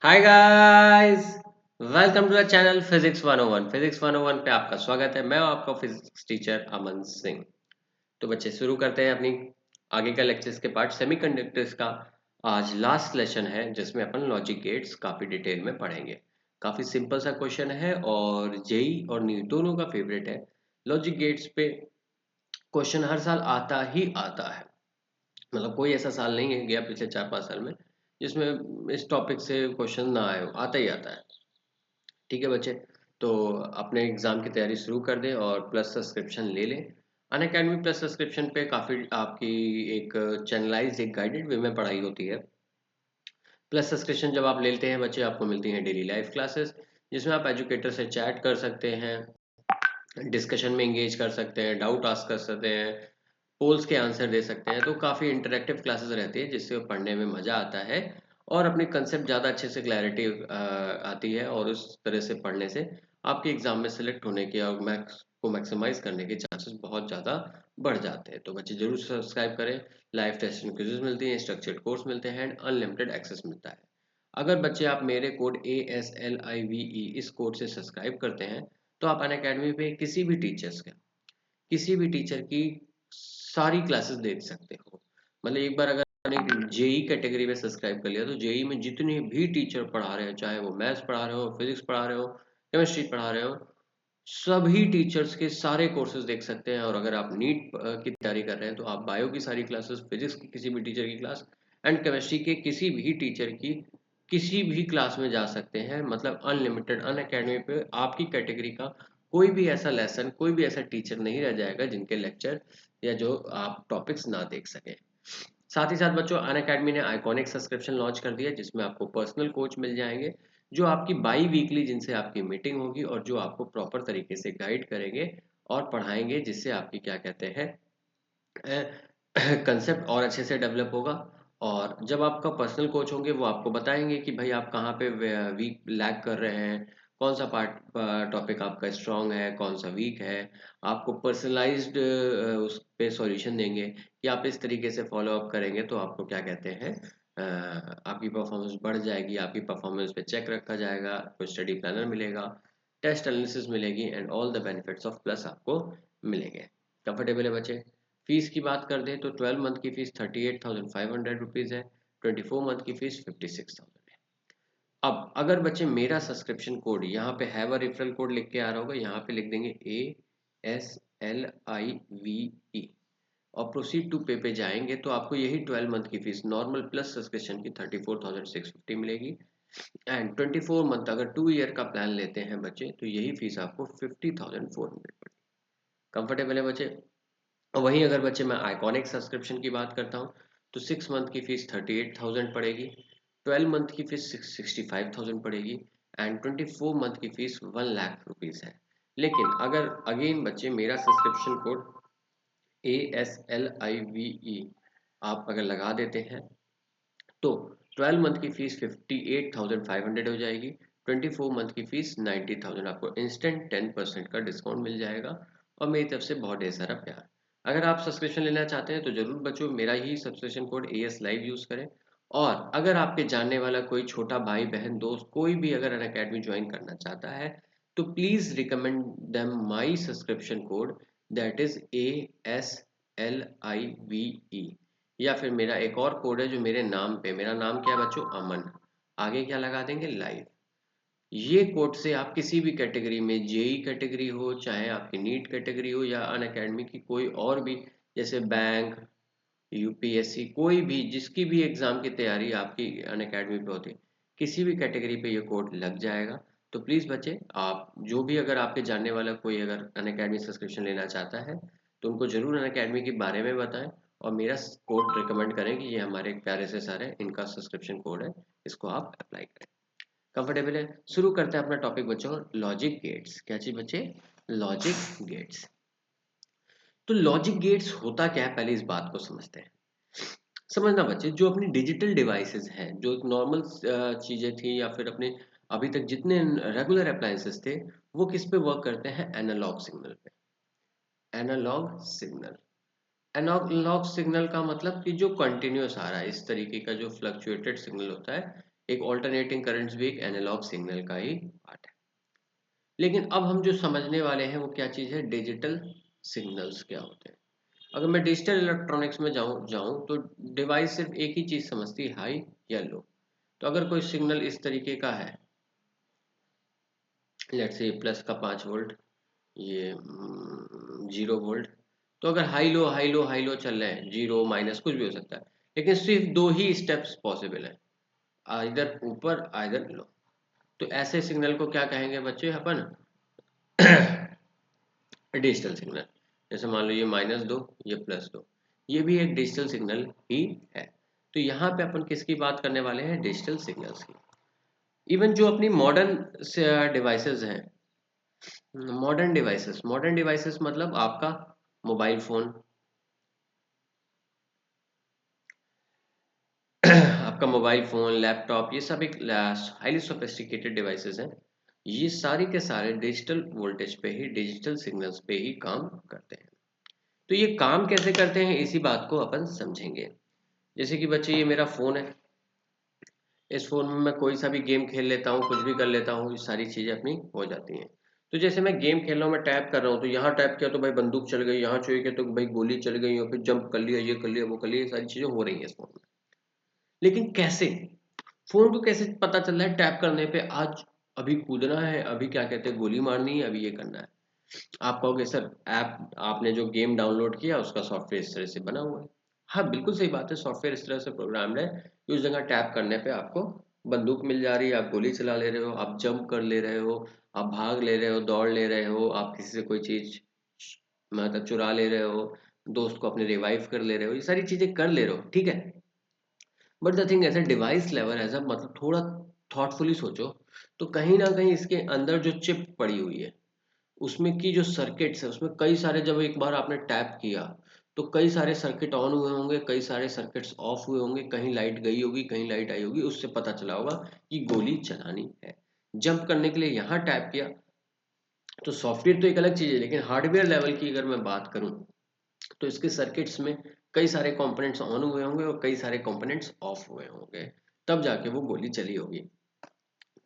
Hi guys, welcome to the channel physics 101। Physics 101 पे आपका स्वागत है। मैं हूं आपका फिजिक्स टीचर अमन सिंह। तो बच्चे शुरू करते हैं अपनी आगे का लेक्चर्स के पार्ट सेमीकंडक्टर्स का। आज लास्ट लेसन है जिसमें अपन लॉजिक गेट्स काफी डिटेल में पढ़ेंगे। काफी सिंपल सा क्वेश्चन है और जेई और नीट दोनों का फेवरेट है। लॉजिक गेट्स पे क्वेश्चन हर साल आता ही आता है। मतलब कोई ऐसा साल नहीं है गया पिछले 4-5 साल में जिसमें इस टॉपिक से क्वेश्चन ना आए हो, आता ही आता है। ठीक है बच्चे, तो अपने एग्जाम की तैयारी शुरू कर दें और प्लस सब्सक्रिप्शन ले लें। अनअकैडमी प्लस सब्सक्रिप्शन पे काफ़ी आपकी एक चैनलाइज एक गाइडेड वे में पढ़ाई होती है। प्लस सब्सक्रिप्शन जब आप लेते हैं बच्चे, आपको मिलती हैं डेली लाइफ क्लासेस जिसमें आप एजुकेटर से चैट कर सकते हैं, डिस्कशन में इंगेज कर सकते हैं, डाउट आस्क कर सकते हैं, पोल्स के आंसर दे सकते हैं। तो काफ़ी इंटरेक्टिव क्लासेस रहती है जिससे पढ़ने में मज़ा आता है और अपने कंसेप्ट ज़्यादा अच्छे से क्लैरिटी आती है और उस तरह से पढ़ने से आपके एग्जाम में सेलेक्ट होने के और मैक्स को मैक्सिमाइज करने के चांसेस बहुत ज़्यादा बढ़ जाते हैं। तो बच्चे जरूर सब्सक्राइब करें। लाइव टेस्ट एंड क्विज़ेस मिलती हैं, स्ट्रक्चर्ड कोर्स मिलते हैं एंड अनलिमिटेड एक्सेस मिलता है। अगर बच्चे आप मेरे कोड ASLIVE इस कोड से सब्सक्राइब करते हैं तो आप अनअकैडमी पे किसी भी टीचर की सारी क्लासेस देख सकते हो। मतलब एक बार अगर आपने जेई कैटेगरी में सब्सक्राइब कर लिया तो जेई में जितने भी टीचर पढ़ा रहे हो, चाहे वो मैथ्स पढ़ा रहे हो, फिजिक्स पढ़ा रहे हो, केमिस्ट्री पढ़ा रहे हो, सभी टीचर्स के सारे कोर्सेज देख सकते हैं। और अगर आप नीट की तैयारी कर रहे हैं तो आप बायो की सारी क्लासेस, फिजिक्स की किसी भी टीचर की क्लास एंड केमिस्ट्री के किसी भी टीचर की किसी भी क्लास में जा सकते हैं। मतलब अनलिमिटेड। अनअकैडमी पे आपकी कैटेगरी का कोई भी ऐसा लेसन, कोई भी ऐसा टीचर नहीं रह जाएगा जिनके लेक्चर या जो आप टॉपिक्स ना देख सकें। साथ ही साथ बच्चों, अनअकैडमी ने आइकॉनिक सब्सक्रिप्शन लॉन्च कर दिया जिसमें आपको पर्सनल कोच मिल जाएंगे जो आपकी बाई वीकली जिनसे आपकी मीटिंग होगी और जो आपको प्रॉपर तरीके से गाइड करेंगे और पढ़ाएंगे, जिससे आपकी क्या कहते हैं कंसेप्ट और अच्छे से डेवलप होगा। और जब आपका पर्सनल कोच होंगे वो आपको बताएंगे कि भाई आप कहाँ पे वीक लैग कर रहे हैं, कौन सा पार्ट टॉपिक आपका स्ट्रांग है, कौन सा वीक है। आपको पर्सनलाइज्ड उस पे सॉल्यूशन देंगे कि आप इस तरीके से फॉलो अप करेंगे तो आपको क्या कहते हैं आपकी परफॉर्मेंस बढ़ जाएगी, आपकी परफॉर्मेंस पे चेक रखा जाएगा, आपको स्टडी प्लानर मिलेगा, टेस्ट एनालिसिस मिलेगी and all the benefits of plus आपको मिलेंगे। कंफर्टेबल है बच्चे? फीस की बात कर दें तो 12 मंथ की फीस 38,500 रुपीज़ है, 24 मंथ की फीस 56,000 है। अब अगर बच्चे मेरा सब्सक्रिप्शन कोड यहाँ पे हैव अ रेफरल कोड लिख के आ रहा होगा, यहाँ पे लिख देंगे ASLIVE और प्रोसीड टू पे पे जाएंगे तो आपको यही 12 मंथ की फीस नॉर्मल प्लस सब्सक्रिप्शन की 34,650 मिलेगी। एंड 24 मंथ अगर 2 ईयर का प्लान लेते हैं बच्चे तो यही फीस आपको 50,400 पड़ेगी। कंफर्टेबल है बच्चे? और वहीं अगर बच्चे मैं आइकॉनिक सब्सक्रिप्शन की बात करता हूँ तो 6 मंथ की फीस 38,000 पड़ेगी, 12 मंथ की फीस 65,000 पड़ेगी एंड 24 मंथ की फीस 1 लाख रुपीज़ है। लेकिन अगर अगेन बच्चे मेरा सब्सक्रिप्शन कोड ASLIVE आप अगर लगा देते हैं तो 12 मंथ की फीस 58,500 हो जाएगी, 24 मंथ की फीस 90,000। आपको इंस्टेंट 10% का डिस्काउंट मिल जाएगा और मेरी तरफ से बहुत ढेर सारा प्यार। अगर आप सब्सक्रिप्शन लेना चाहते हैं तो जरूर बच्चों मेरा ही subscription code AS live use करें। और अगर आपके जानने वाला कोई छोटा भाई बहन दोस्त कोई भी अगर अन अकेडमी ज्वाइन करना चाहता है तो please recommend them my subscription code, that is ASLIVE। या फिर मेरा एक और कोड है जो मेरे नाम पे, मेरा नाम क्या है बच्चों, अमन, आगे क्या लगा देंगे, लाइव। ये कोड से आप किसी भी कैटेगरी में, जेई कैटेगरी हो, चाहे आपकी नीट कैटेगरी हो या अन अकेडमी की कोई और भी, जैसे बैंक, यूपीएससी, कोई भी जिसकी भी एग्जाम की तैयारी आपकी अन अकेडमी पे होती है, किसी भी कैटेगरी पे ये कोड लग जाएगा। तो प्लीज़ बच्चे, आप जो भी अगर आपके जानने वाला कोई अगर अन अकेडमी सब्सक्रिप्शन लेना चाहता है तो उनको जरूर अन अकेडमी के बारे में बताएं और मेरा कोड रिकमेंड करें कि ये हमारे प्यारे से सारे इनका सब्सक्रिप्शन कोड है, इसको आप अप्लाई करें। कंफर्टेबल है? शुरू करते हैं अपना टॉपिक बच्चों, लॉजिक गेट्स। क्या चीज बच्चे? Logic gates. तो लॉजिक गेट्स होता क्या है, पहले इस बात को समझते हैं। समझना बच्चे, जो अपनी डिजिटल डिवाइसेस हैं, जो नॉर्मल चीजें थी या फिर अपने अभी तक जितने रेगुलर अप्लायंसेस थे, वो किस पे वर्क करते हैं? एनालॉग सिग्नल पे। Analog signal. एनालॉग सिग्नल का मतलब कि जो कंटिन्यूअस आ रहा है, इस तरीके का जो फ्लक्चुएटेड सिग्नल होता है, एक ऑल्टरनेटिंग करंट्स भी एक एनालॉग सिग्नल का ही पार्ट है। लेकिन अब हम जो समझने वाले हैं वो क्या चीज़ है, डिजिटल सिग्नल्स क्या होते हैं। अगर मैं डिजिटल इलेक्ट्रॉनिक्स में जाऊं जाऊं तो डिवाइस सिर्फ एक ही चीज़ समझती है, हाई या लो। तो अगर कोई सिग्नल इस तरीके का है, लेट्स से प्लस का 5 वोल्ट, ये 0 वोल्ट, तो अगर high low high low high low चल रहे हैं, जीरो माइनस कुछ भी हो सकता है, लेकिन सिर्फ दो ही स्टेप्स पॉसिबल है, आइदर ऊपर आइदर लो। तो ऐसे सिग्नल को क्या कहेंगे बच्चे अपन, डिजिटल सिग्नल। जैसे मान लो ये -2, ये +2, ये भी एक डिजिटल सिग्नल ही है। तो यहाँ पे अपन किसकी बात करने वाले हैं, डिजिटल सिग्नल्स की। इवन जो अपनी मॉडर्न डिवाइसेस हैं, मॉडर्न डिवाइसेस मतलब आपका मोबाइल फोन, आपका मोबाइल फोन, लैपटॉप, ये सब एक हाईली सोफिस्टिकेटेड डिवाइसेस हैं। ये सारे के सारे डिजिटल वोल्टेज पे ही, डिजिटल सिग्नल्स पे ही काम करते हैं। तो ये काम कैसे करते हैं इसी बात को अपन समझेंगे। जैसे कि बच्चे ये मेरा फोन है, इस फोन में मैं कोई सा भी गेम खेल लेता हूँ, कुछ भी कर लेता हूँ, ये सारी चीजें अपनी हो जाती हैं। तो जैसे मैं गेम खेल रहा हूँ, मैं टैप कर रहा हूँ, तो यहाँ टैप किया तो भाई बंदूक चल गई, यहाँ छुई किया तो भाई गोली चल गई, और फिर जंप कर लिया, ये कर लिया, वो कर लिया, ये सारी चीजें हो रही है इस फोन में। लेकिन कैसे, फोन को कैसे पता चल रहा है टैप करने पे आज अभी कूदना है, अभी क्या कहते हैं गोली मारनी है, अभी ये करना है। आप कहोगे सर ऐप, आपने जो गेम डाउनलोड किया उसका सॉफ्टवेयर इस तरह से बना हुआ है। हाँ बिल्कुल सही बात है, सॉफ्टवेयर इस तरह से प्रोग्राम्ड है कि उस जगह टैप करने पे आपको बंदूक मिल जा रही है, आप गोली चला ले रहे हो, आप जंप कर ले रहे हो, आप भाग ले रहे हो, दौड़ ले रहे हो, आप किसी से कोई चीज मतलब चुरा ले रहे हो, दोस्त को अपने रिवाइव कर ले रहे हो, ये सारी चीजें कर ले रहे हो, ठीक है। बट द थिंग ऐसे डिवाइस लेवल ऐसा, मतलब थोड़ा थॉटफुली सोचो, तो कहीं ना कहीं इसके अंदर जो चिप पड़ी हुई है, उसमें की जो सर्किट्स है, उसमें कई सारे, जब एक बार आपने टैप किया तो कई सारे सर्किट ऑन हुए होंगे, कई सारे सर्किट्स ऑफ हुए होंगे, कहीं लाइट गई होगी, कहीं लाइट आई होगी, उससे पता चला होगा कि गोली चलानी है। जंप करने के लिए यहाँ टैप किया, तो सॉफ्टवेयर तो एक अलग चीज़ है, लेकिन हार्डवेयर लेवल की अगर मैं बात करूँ तो इसके सर्किट्स में कई सारे कंपोनेंट्स ऑन हुए होंगे और कई सारे कंपोनेंट्स ऑफ हुए होंगे, तब जाके वो गोली चली होगी।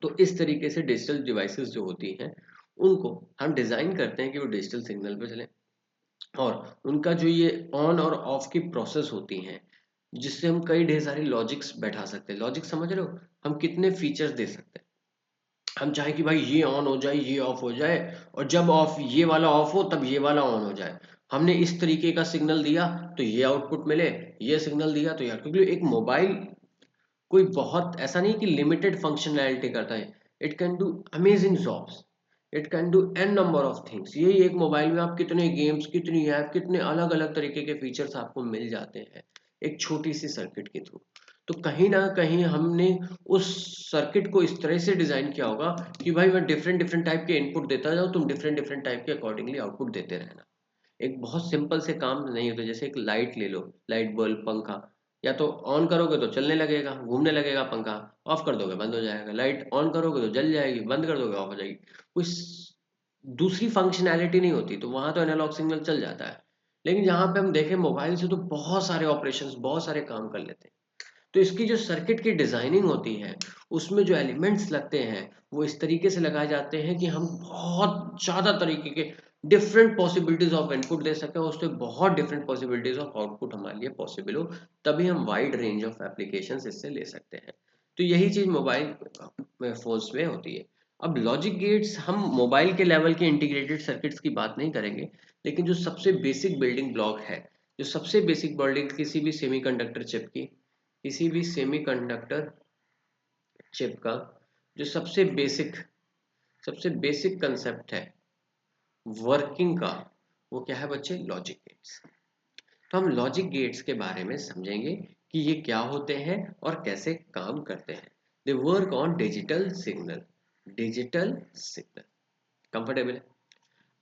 तो इस तरीके से डिजिटल डिवाइसेस जो होती हैं, उनको हम डिज़ाइन करते हैं कि वो डिजिटल सिग्नल पे चलें, और उनका जो ये ऑन और ऑफ की प्रोसेस होती हैं, जिससे हम कई ढेर सारी लॉजिक्स बैठा सकते हैं। लॉजिक समझ रहे हो, हम कितने फीचर्स दे सकते हैं। हम चाहे कि भाई ये ऑन हो जाए, ये ऑफ हो जाए, और जब ऑफ ये वाला ऑफ हो तब ये वाला ऑन हो जाए। हमने इस तरीके का सिग्नल दिया तो ये आउटपुट मिले, ये सिग्नल दिया तो यार, क्योंकि एक मोबाइल कोई बहुत ऐसा नहीं कि लिमिटेड फंक्शनैलिटी करता है, it can do amazing jobs, it can do an number of things. यही एक मोबाइल में आप कितने गेम्स, कितनी ऐप, कितने अलग अलग तरीके के फीचर्स आपको मिल जाते हैं एक छोटी सी सर्किट के थ्रू। तो कहीं ना कहीं हमने उस सर्किट को इस तरह से डिजाइन किया होगा कि भाई मैं डिफरेंट डिफरेंट टाइप के इनपुट देता जाऊँ, तुम डिफरेंट डिफरेंट टाइप के अकॉर्डिंगली आउटपुट देते रहना। एक बहुत सिंपल से काम नहीं होता, जैसे एक लाइट ले लो, लाइट बल्ब, पंखा, या तो ऑन करोगे तो चलने लगेगा, घूमने लगेगा पंखा, ऑफ कर दोगे बंद हो जाएगा, लाइट ऑन करोगे तो जल जाएगी, बंद कर दोगे ऑफ हो जाएगी, कोई दूसरी फंक्शनैलिटी नहीं होती, तो वहां तो एनालॉग सिग्नल चल जाता है। लेकिन जहां पे हम देखें मोबाइल से तो बहुत सारे ऑपरेशंस, बहुत सारे काम कर लेते हैं। तो इसकी जो सर्किट की डिजाइनिंग होती है, उसमें जो एलिमेंट्स लगते हैं वो इस तरीके से लगाए जाते हैं कि हम बहुत ज्यादा तरीके के डिफरेंट पॉसिबिलिटीज ऑफ इनपुट दे सकें, उससे बहुत डिफरेंट पॉसिबिलिटीज ऑफ आउटपुट हमारे लिए पॉसिबल हो, तभी हम वाइड रेंज ऑफ एप्लीकेशंस इससे ले सकते हैं। तो यही चीज मोबाइल फोन्स में होती है। अब लॉजिक गेट्स, हम मोबाइल के लेवल के इंटीग्रेटेड सर्किट्स की बात नहीं करेंगे, लेकिन जो सबसे बेसिक बिल्डिंग ब्लॉक है, जो सबसे बेसिक बिल्डिंग किसी भी सेमीकंडक्टर चिप की, किसी भी सेमीकंडक्टर चिप का जो सबसे बेसिक कंसेप्ट है वर्किंग का, वो क्या है बच्चे, लॉजिक गेट्स। तो हम लॉजिक गेट्स के बारे में समझेंगे कि ये क्या होते हैं और कैसे काम करते हैं। They work on digital signal, digital signal, comfortable है।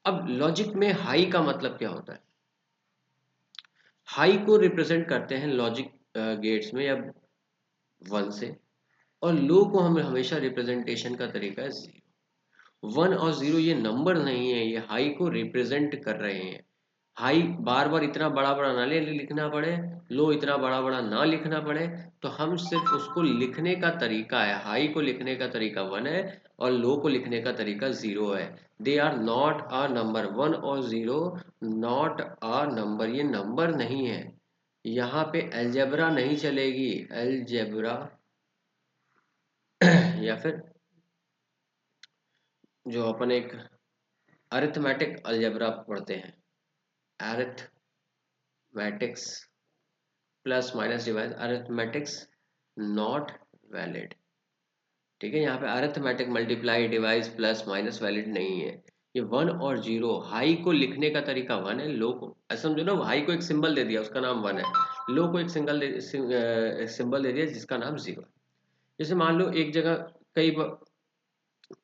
अब लॉजिक में हाई का मतलब क्या होता है, हाई को रिप्रेजेंट करते हैं लॉजिक गेट्स में या 1 से, और लो को हम हमेशा रिप्रेजेंटेशन का तरीका है 0। 1 और 0 ये नंबर नहीं है, ये हाई को रिप्रेजेंट कर रहे हैं। हाई बार बार इतना बड़ा बड़ा ना लिखना पड़े, लो इतना बड़ा बड़ा ना लिखना पड़े, तो हम सिर्फ उसको लिखने का तरीका है, हाई को लिखने का तरीका 1 है और लो को लिखने का तरीका 0 है। They are not a number, 1 और 0 नॉट अ नंबर, ये नंबर नहीं है। यहाँ पे अलजेब्रा नहीं चलेगी, अलजेब्रा या फिर जो अपन एक अरिथमेटिक अलजेब्रा पढ़ते हैं, arithmetics plus minus divide, arithmetics not valid. ठीक है, यहाँ पे arithmetic multiply device plus minus valid नहीं है। ये 1 और 0, हाई को लिखने का तरीका 1 है, लो को ऐसा समझो ना, हाई को एक सिंबल दे दिया उसका नाम 1 है, लो को एक सिंबल दे दिया जिसका नाम 0 है। जैसे मान लो एक जगह कई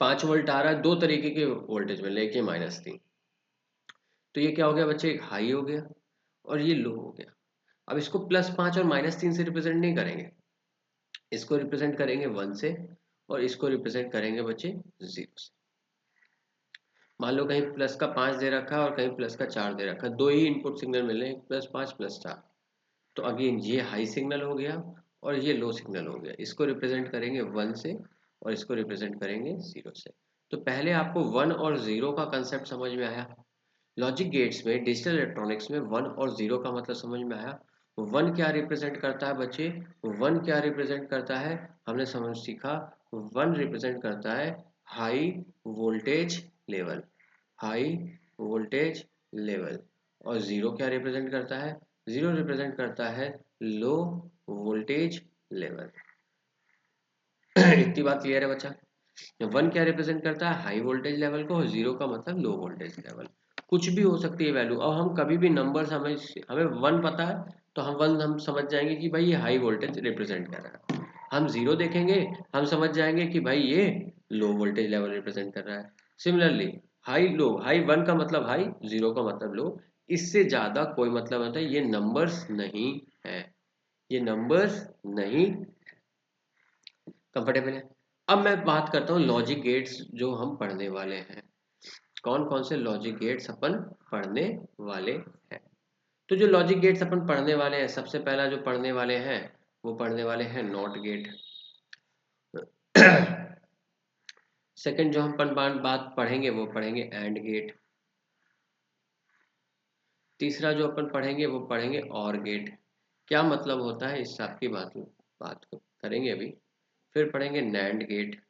5 वोल्ट आ रहा है, दो तरीके के वोल्टेज में, लेके -3, तो ये क्या हो गया बच्चे, एक हाई हो गया और ये लो हो गया। अब इसको +5 और -3 से रिप्रेजेंट नहीं करेंगे, इसको रिप्रेजेंट करेंगे 1 से और इसको रिप्रेजेंट करेंगे बच्चे 0 से। मान लो कहीं प्लस का 5 दे रखा है और कहीं प्लस का 4 दे रखा है, दो ही इनपुट सिग्नल मिले, +5 +4, तो अगेन ये हाई सिग्नल हो गया और ये लो सिग्नल हो गया। इसको रिप्रेजेंट करेंगे 1 से और इसको रिप्रेजेंट करेंगे 0 से। तो पहले आपको 1 और 0 का कंसेप्ट समझ में आया। लॉजिक गेट्स में, डिजिटल इलेक्ट्रॉनिक्स में 1 और 0 का मतलब समझ में आया। 1 क्या रिप्रेजेंट करता है बच्चे, 1 क्या रिप्रेजेंट करता है, हमने समझ सीखा। 1 रिप्रेजेंट करता है high voltage level, high voltage level. और 0 क्या रिप्रेजेंट करता है, 0 रिप्रेजेंट करता है लो वोल्टेज लेवल। इतनी बात क्लियर है बच्चा। 1 क्या रिप्रेजेंट करता है, हाई वोल्टेज लेवल को, और 0 का मतलब लो वोल्टेज लेवल। कुछ भी हो सकती है वैल्यू। और हम कभी भी नंबर हमें 1 पता है तो हम 1 हम समझ जाएंगे कि भाई ये हाई वोल्टेज रिप्रेजेंट कर रहा है। हम 0 देखेंगे, हम समझ जाएंगे कि भाई ये लो वोल्टेज लेवल रिप्रेजेंट कर रहा है। सिमिलरली हाई लो, हाई 1 का मतलब हाई, 0 का मतलब लो, इससे ज्यादा कोई मतलब होता है, ये नंबर्स नहीं है, ये नंबर्स नहीं। कंफर्टेबल है। अब मैं बात करता हूँ लॉजिक गेट्स जो हम पढ़ने वाले हैं, कौन कौन से लॉजिक गेट्स अपन पढ़ने वाले हैं। तो जो लॉजिक गेट्स अपन पढ़ने वाले हैं, सबसे पहला जो पढ़ने वाले हैं वो पढ़ने वाले हैं नॉट गेट। सेकंड जो हम अपन बात पढ़ेंगे वो पढ़ेंगे एंड गेट। तीसरा जो अपन पढ़ेंगे वो पढ़ेंगे और गेट। क्या मतलब होता है इस सब की बात करेंगे अभी। फिर पढ़ेंगे नैंड गेट,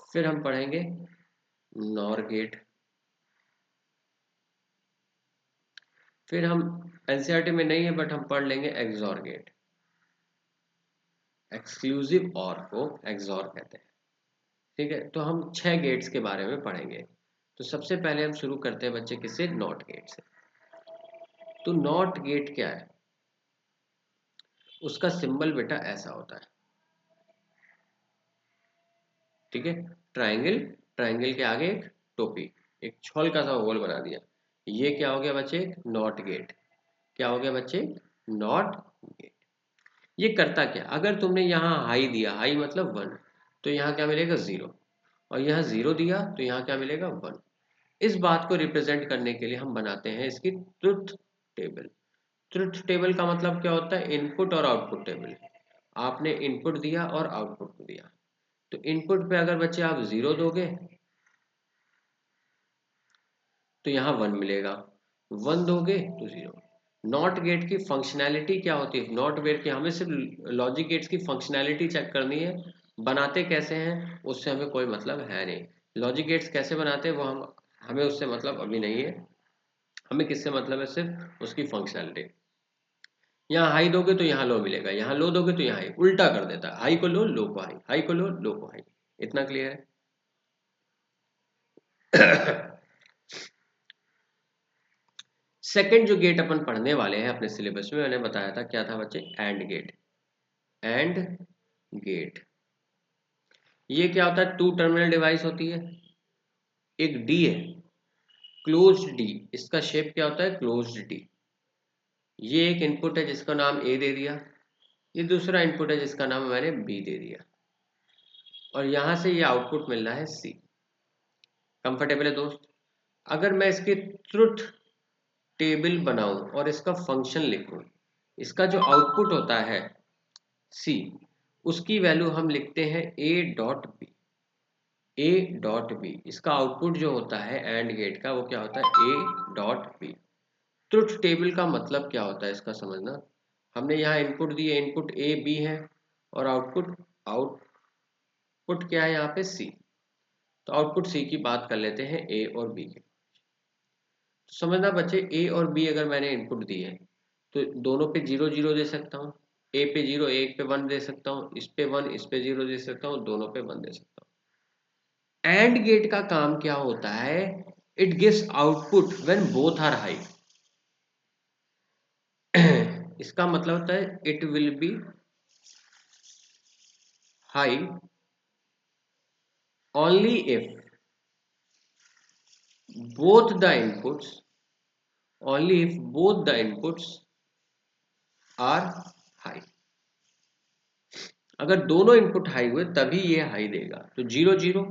फिर हम पढ़ेंगे नॉर गेट, फिर हम एनसीईआरटी में नहीं है बट हम पढ़ लेंगे एक्सॉर गेट। एक्सक्लूसिव और को एक्सॉर कहते हैं। ठीक है, तो हम 6 गेट्स के बारे में पढ़ेंगे। तो सबसे पहले हम शुरू करते हैं बच्चे किससे, नॉट गेट से। तो नॉट गेट क्या है, उसका सिंबल बेटा ऐसा होता है। ठीक है, ट्राइंगल, ट्राइंगल के आगे एक टोपी, एक छोल का सा होल बना दिया। ये क्या हो गया बच्चे, नॉट गेट। क्या हो गया बच्चे, नॉट गेट। ये करता क्या, अगर तुमने यहाँ हाई दिया, हाई मतलब 1, तो यहाँ क्या मिलेगा 0, और यहाँ 0 दिया तो यहाँ क्या मिलेगा 1। इस बात को रिप्रेजेंट करने के लिए हम बनाते हैं इसकी ट्रुथ टेबल। ट्रुथ टेबल का मतलब क्या होता है, इनपुट और आउटपुट टेबल। आपने इनपुट दिया और आउटपुट दिया, तो इनपुट पे अगर बच्चे आप 0 दोगे तो यहाँ 1 मिलेगा, 1 दोगे तो 0। नॉट गेट की फंक्शनैलिटी क्या होती है, नॉट गेट की हमें सिर्फ लॉजिक गेट्स की फंक्शनैलिटी चेक करनी है, बनाते कैसे हैं उससे हमें कोई मतलब है नहीं। लॉजिक गेट्स कैसे बनाते हैं वो हमें उससे मतलब अभी नहीं है, हमें किससे मतलब है, सिर्फ उसकी फंक्शनैलिटी। यहाँ हाई दोगे तो यहाँ लो मिलेगा, यहाँ लो दोगे तो यहाँ हाई, उल्टा कर देता है, हाई को लो को हाई, हाई को लो को हाई। इतना क्लियर है। सेकंड जो गेट अपन पढ़ने वाले हैं अपने सिलेबस में, मैंने बताया था क्या था बच्चे, एंड गेट। एंड गेट ये क्या होता है, टू टर्मिनल डिवाइस होती है, एक डी है, क्लोज्ड डी, इसका शेप क्या होता है, क्लोज्ड डी। ये एक इनपुट है जिसका नाम ए दे दिया, ये दूसरा इनपुट है जिसका नाम मैंने बी दे दिया, और यहां से ये आउटपुट मिल रहा है सी। कंफर्टेबल है दोस्त। अगर मैं इसकी ट्रुथ टेबल बनाऊं और इसका फंक्शन लिखूं, इसका जो आउटपुट होता है सी, उसकी वैल्यू हम लिखते हैं A dot B. A dot B इसका आउटपुट जो होता है एंड गेट का, वो क्या होता है A dot B. Truth table का मतलब क्या होता है इसका समझना। हमने यहाँ इनपुट दिए, इनपुट ए बी है और आउटपुट क्या है यहाँ पे सी। तो आउटपुट सी की बात कर लेते हैं ए और बी के। तो समझना बच्चे, ए और बी अगर मैंने इनपुट दिए तो दोनों पे 0 0 दे सकता हूँ। ए पे 0, एक पे 1 दे सकता हूँ, इस पे 1, इस पे 0 दे सकता हूँ, दोनों पे 1 दे सकता हूँ। एंड गेट का काम क्या होता है, it gives output when both are high. इसका मतलब होता है it will be high only if both the inputs are high। अगर दोनों इनपुट हाई हुए तभी ये हाई देगा। तो 0 0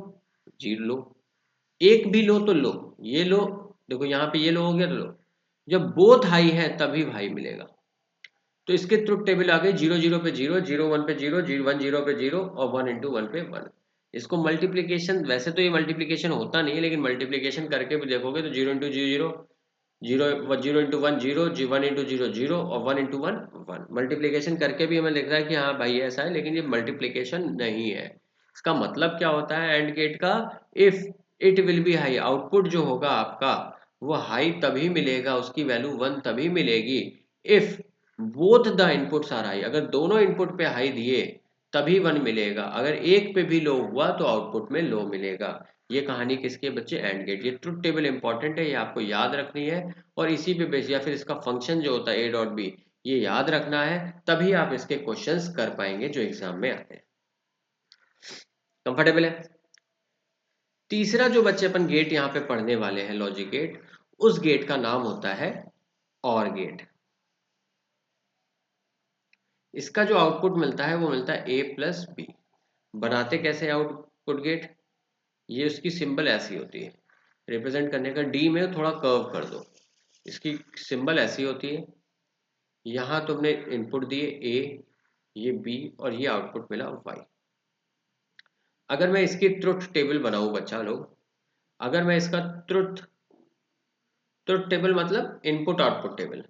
0 लो, एक भी लो तो लो, ये लो, देखो यहाँ पे ये लो हो गया तो लो। जब बोथ हाई है तभी हाई मिलेगा। तो इसके ट्रुथ टेबल आ गई 0 0 पे 0, 0 1 पे 0, 1 0 पे 0 और 1 इंटू 1 पे 1। इसको मल्टीप्लीकेशन, वैसे तो ये मल्टीप्लीकेशन होता नहीं है, लेकिन मल्टीप्लीकेशन करके भी देखोगे तो 0 इंटू 0 0, 0 इंटू 1 0, 1 इंटू 0 0 और 1 इंटू 1 1। मल्टीप्लीकेशन करके भी हमें लिख रहा है कि हाँ भाई ऐसा है, लेकिन ये मल्टीप्लीकेशन नहीं है। इसका मतलब क्या होता है एंड गेट का, if it will be high, output जो होगा आपका वो हाई तभी मिलेगा, उसकी वैल्यू 1 तभी मिलेगी if both the inputs are high. अगर दोनों इनपुट पे हाई दिए तभी 1 मिलेगा, अगर एक पे भी लो हुआ तो आउटपुट में लो मिलेगा। ये कहानी किसकी है बच्चे, एंड गेट। ये ट्रुथ टेबल इंपॉर्टेंट है, ये आपको याद रखनी है और इसी पे बेस या फिर इसका फंक्शन जो होता है ए डॉट बी, ये याद रखना है, तभी आप इसके क्वेश्चंस कर पाएंगे जो एग्जाम में आते हैं। कंफर्टेबल है। तीसरा जो बच्चे अपन गेट यहाँ पे पढ़ने वाले हैं, लॉजिक गेट, उस गेट का नाम होता है और गेट। इसका जो आउटपुट मिलता है वो मिलता है ए प्लस बी। बनाते कैसे आउटपुट गेट, ये उसकी सिंबल ऐसी होती है, रिप्रेजेंट करने का डी में थोड़ा कर्व कर दो, इसकी सिंबल ऐसी होती है। यहाँ तुमने इनपुट दिए ए, ये बी और ये आउटपुट मिला वाई। अगर मैं इसकी ट्रुथ टेबल बनाऊं बच्चा लोग, अगर मैं इसका ट्रुथ टेबल मतलब इनपुट आउटपुट टेबल,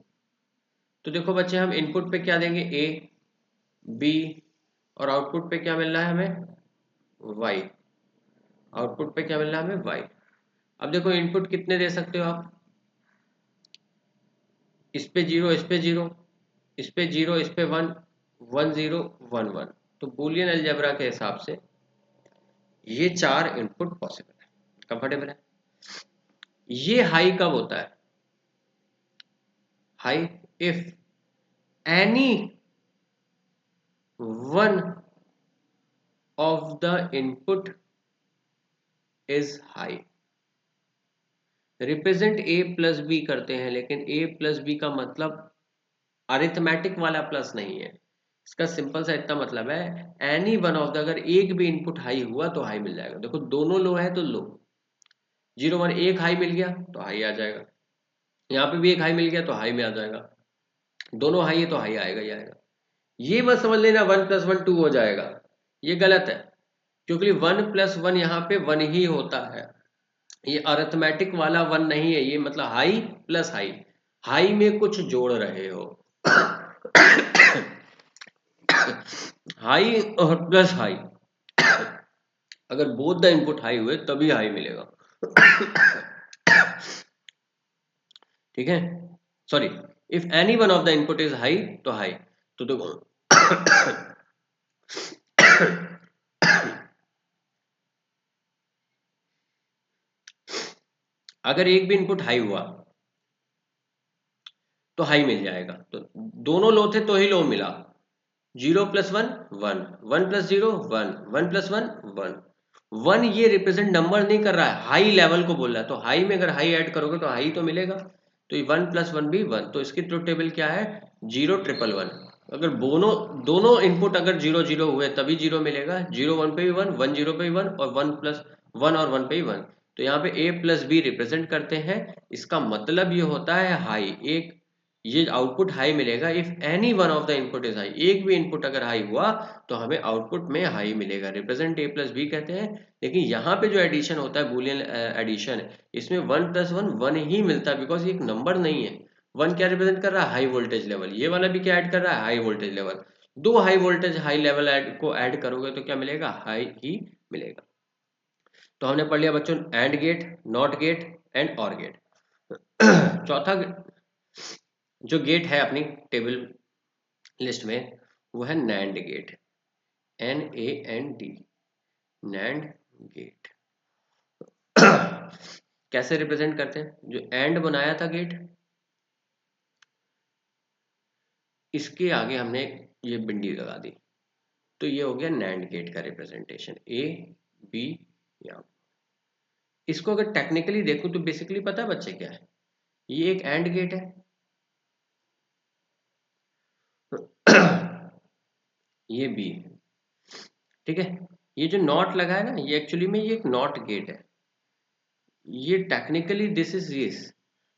तो देखो बच्चे हम इनपुट पे क्या देंगे ए बी और आउटपुट पे क्या मिल रहा है हमें वाई। आउटपुट पे क्या मिल रहा है हमें वाई। अब देखो इनपुट कितने दे सकते हो आप, इस पे 0, इस पे 0, इस पे 0, इस पे 1, 1 0 1 1। तो बूलियन अलजेब्रा के हिसाब से ये 4 इनपुट पॉसिबल है। कंफर्टेबल है। ये हाई कब होता है, high if any one of the input is high. Represent A plus B करते हैं, लेकिन ए प्लस बी का मतलब अरिथमेटिक वाला प्लस नहीं है, इसका सिंपल सा इतना मतलब है एनी वन ऑफ द, अगर एक भी इनपुट हाई हुआ तो हाई मिल जाएगा। देखो दोनों लो है तो लो, 0 1 एक हाई मिल गया तो हाई आ जाएगा, यहाँ पे भी एक हाई मिल गया तो हाई में आ जाएगा, दोनों हाई है तो हाई आएगा ही आएगा। ये मत समझ लेना 1 + 1 2 हो जाएगा, ये गलत है, क्योंकि 1 + 1 यहाँ पे 1 ही होता है, ये अरिथमेटिक वाला 1 नहीं है, ये मतलब हाई प्लस हाई, हाई में कुछ जोड़ रहे हो। हाई और प्लस हाई, अगर बोथ द इनपुट हाई हुए तभी हाई मिलेगा। ठीक है, sorry, if any one of the input is high तो हाई। तो देखो अगर एक भी इनपुट हाई हुआ तो हाई मिल जाएगा, तो दोनों लो थे तो ही लो मिला। 0 + 1 1, 1 + 0 1, 1 + 1 1। 1 ये रिप्रेजेंट नंबर नहीं कर रहा है, हाई लेवल को बोल रहा है, तो हाई में अगर हाई ऐड करोगे तो हाई तो मिलेगा। तो 1 + 1 भी 1, तो इसकी ट्रुथ टेबल क्या है 0 1 1 1। अगर दोनों इनपुट अगर 0 0 हुए तभी 0 मिलेगा, 0 1 पे भी 1, 1 0 पे भी 1 और 1 + 1 और 1 पे भी 1। तो यहाँ पे a प्लस बी रिप्रेजेंट करते हैं। इसका मतलब ये होता है हाई, एक ये आउटपुट हाई मिलेगा if any one of the input is high. एक भी इनपुट अगर हाई हुआ तो हमें आउटपुट में हाई मिलेगा, रिप्रेजेंट a प्लस बी कहते हैं। लेकिन यहाँ पे जो एडिशन होता है बुलियन एडिशन, इसमें 1 प्लस 1 1 ही मिलता है, बिकॉज ये एक नंबर नहीं है। 1 क्या रिप्रेजेंट कर रहा है, हाई वोल्टेज लेवल। ये वाला भी क्या ऐड कर रहा है, हाई वोल्टेज लेवल। दो हाई वोल्टेज हाई लेवल को ऐड करोगे तो क्या मिलेगा, हाई ही मिलेगा। तो हमने पढ़ लिया बच्चों and gate, not gate and or gate. चौथा जो गेट है अपनी टेबल लिस्ट में वो है nand gate, NAND, nand gate. कैसे रिप्रेजेंट करते हैं, जो एंड बनाया था गेट, इसके आगे हमने ये बिंदी लगा दी, तो ये हो गया नैंड गेट का रिप्रेजेंटेशन, A B। या इसको अगर टेक्निकली देखूं तो बेसिकली पता है बच्चे क्या है, ये एक एंड गेट है। ये B है, ठीक है। ये जो नॉट लगा है ना, ये एक्चुअली में ये एक नॉट गेट है। ये technically this is this,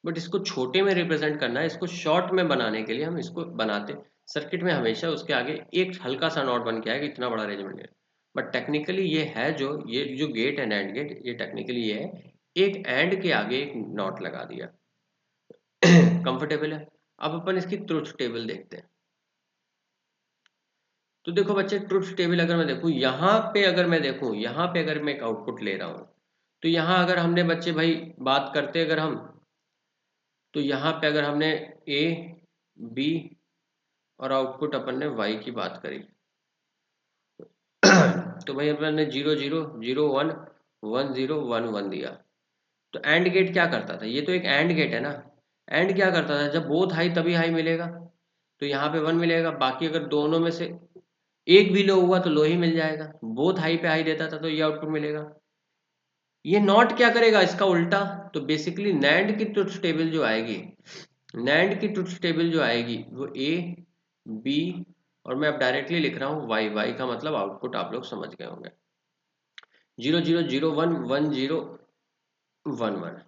but इसको छोटे में रिप्रेजेंट करना है, इसको शॉर्ट में बनाने के लिए हम इसको बनाते सर्किट में हमेशा उसके आगे एक हल्का सा नॉट बन के आएगा, इतना बड़ा अरेंजमेंट है। बट टेक्निकली ये है जो ये जो गेट है नैंड गेट, ये टेक्निकली ये है एक एंड के आगे एक नॉट लगा दिया। कंफर्टेबल है। अब अपन इसकी ट्रुथ टेबल देखते हैं। तो देखो बच्चे ट्रुथ टेबल अगर मैं देखूं, यहाँ पे अगर मैं देखूं, यहाँ पे अगर मैं एक आउटपुट ले रहा हूं, तो यहाँ अगर हमने बच्चे भाई बात करते अगर हम, तो यहाँ पे अगर हमने A B और आउटपुट अपन ने Y की बात करी, तो भाई अपन ने 0 0 0 1 1 0 1 1 दिया। तो एंड गेट क्या करता था, ये तो एक एंड गेट है ना। एंड क्या करता था, जब बोथ हाई तभी हाई मिलेगा, तो यहाँ पे 1 मिलेगा। बाकी अगर दोनों में से एक भी लो हुआ तो लो ही मिल जाएगा। बोथ हाई पे हाई देता था तो ये आउटपुट मिलेगा। ये नॉट क्या करेगा, इसका उल्टा। तो बेसिकली नैंड की ट्रुथ टेबल जो आएगी, नैंड की ट्रुथ टेबल जो आएगी वो A B, और मैं अब डायरेक्टली लिख रहा हूँ Y का मतलब आउटपुट आप लोग समझ गए होंगे। 0 0 0 1 1 0 1 1,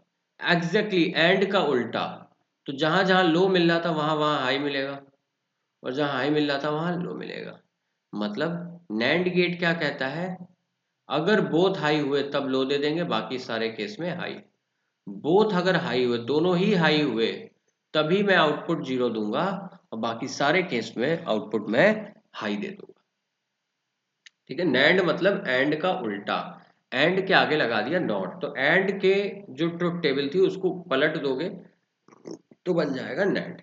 एग्जैक्टली एंड का उल्टा। तो जहां जहां लो मिल रहा था वहां वहां हाई मिलेगा, और जहां हाई मिल रहा था वहां लो मिलेगा। मतलब नैंड गेट क्या कहता है, अगर बोथ हाई हुए तब लो दे देंगे, बाकी सारे केस में हाई। बोथ अगर हाई हुए, दोनों ही हाई हुए, तभी मैं आउटपुट 0 दूंगा, और बाकी सारे केस में आउटपुट में हाई दे दूंगा। ठीक है, नैंड मतलब एंड का उल्टा। एंड के आगे लगा दिया नॉट, तो एंड के जो ट्रुथ टेबल थी उसको पलट दोगे तो बन जाएगा नैंड,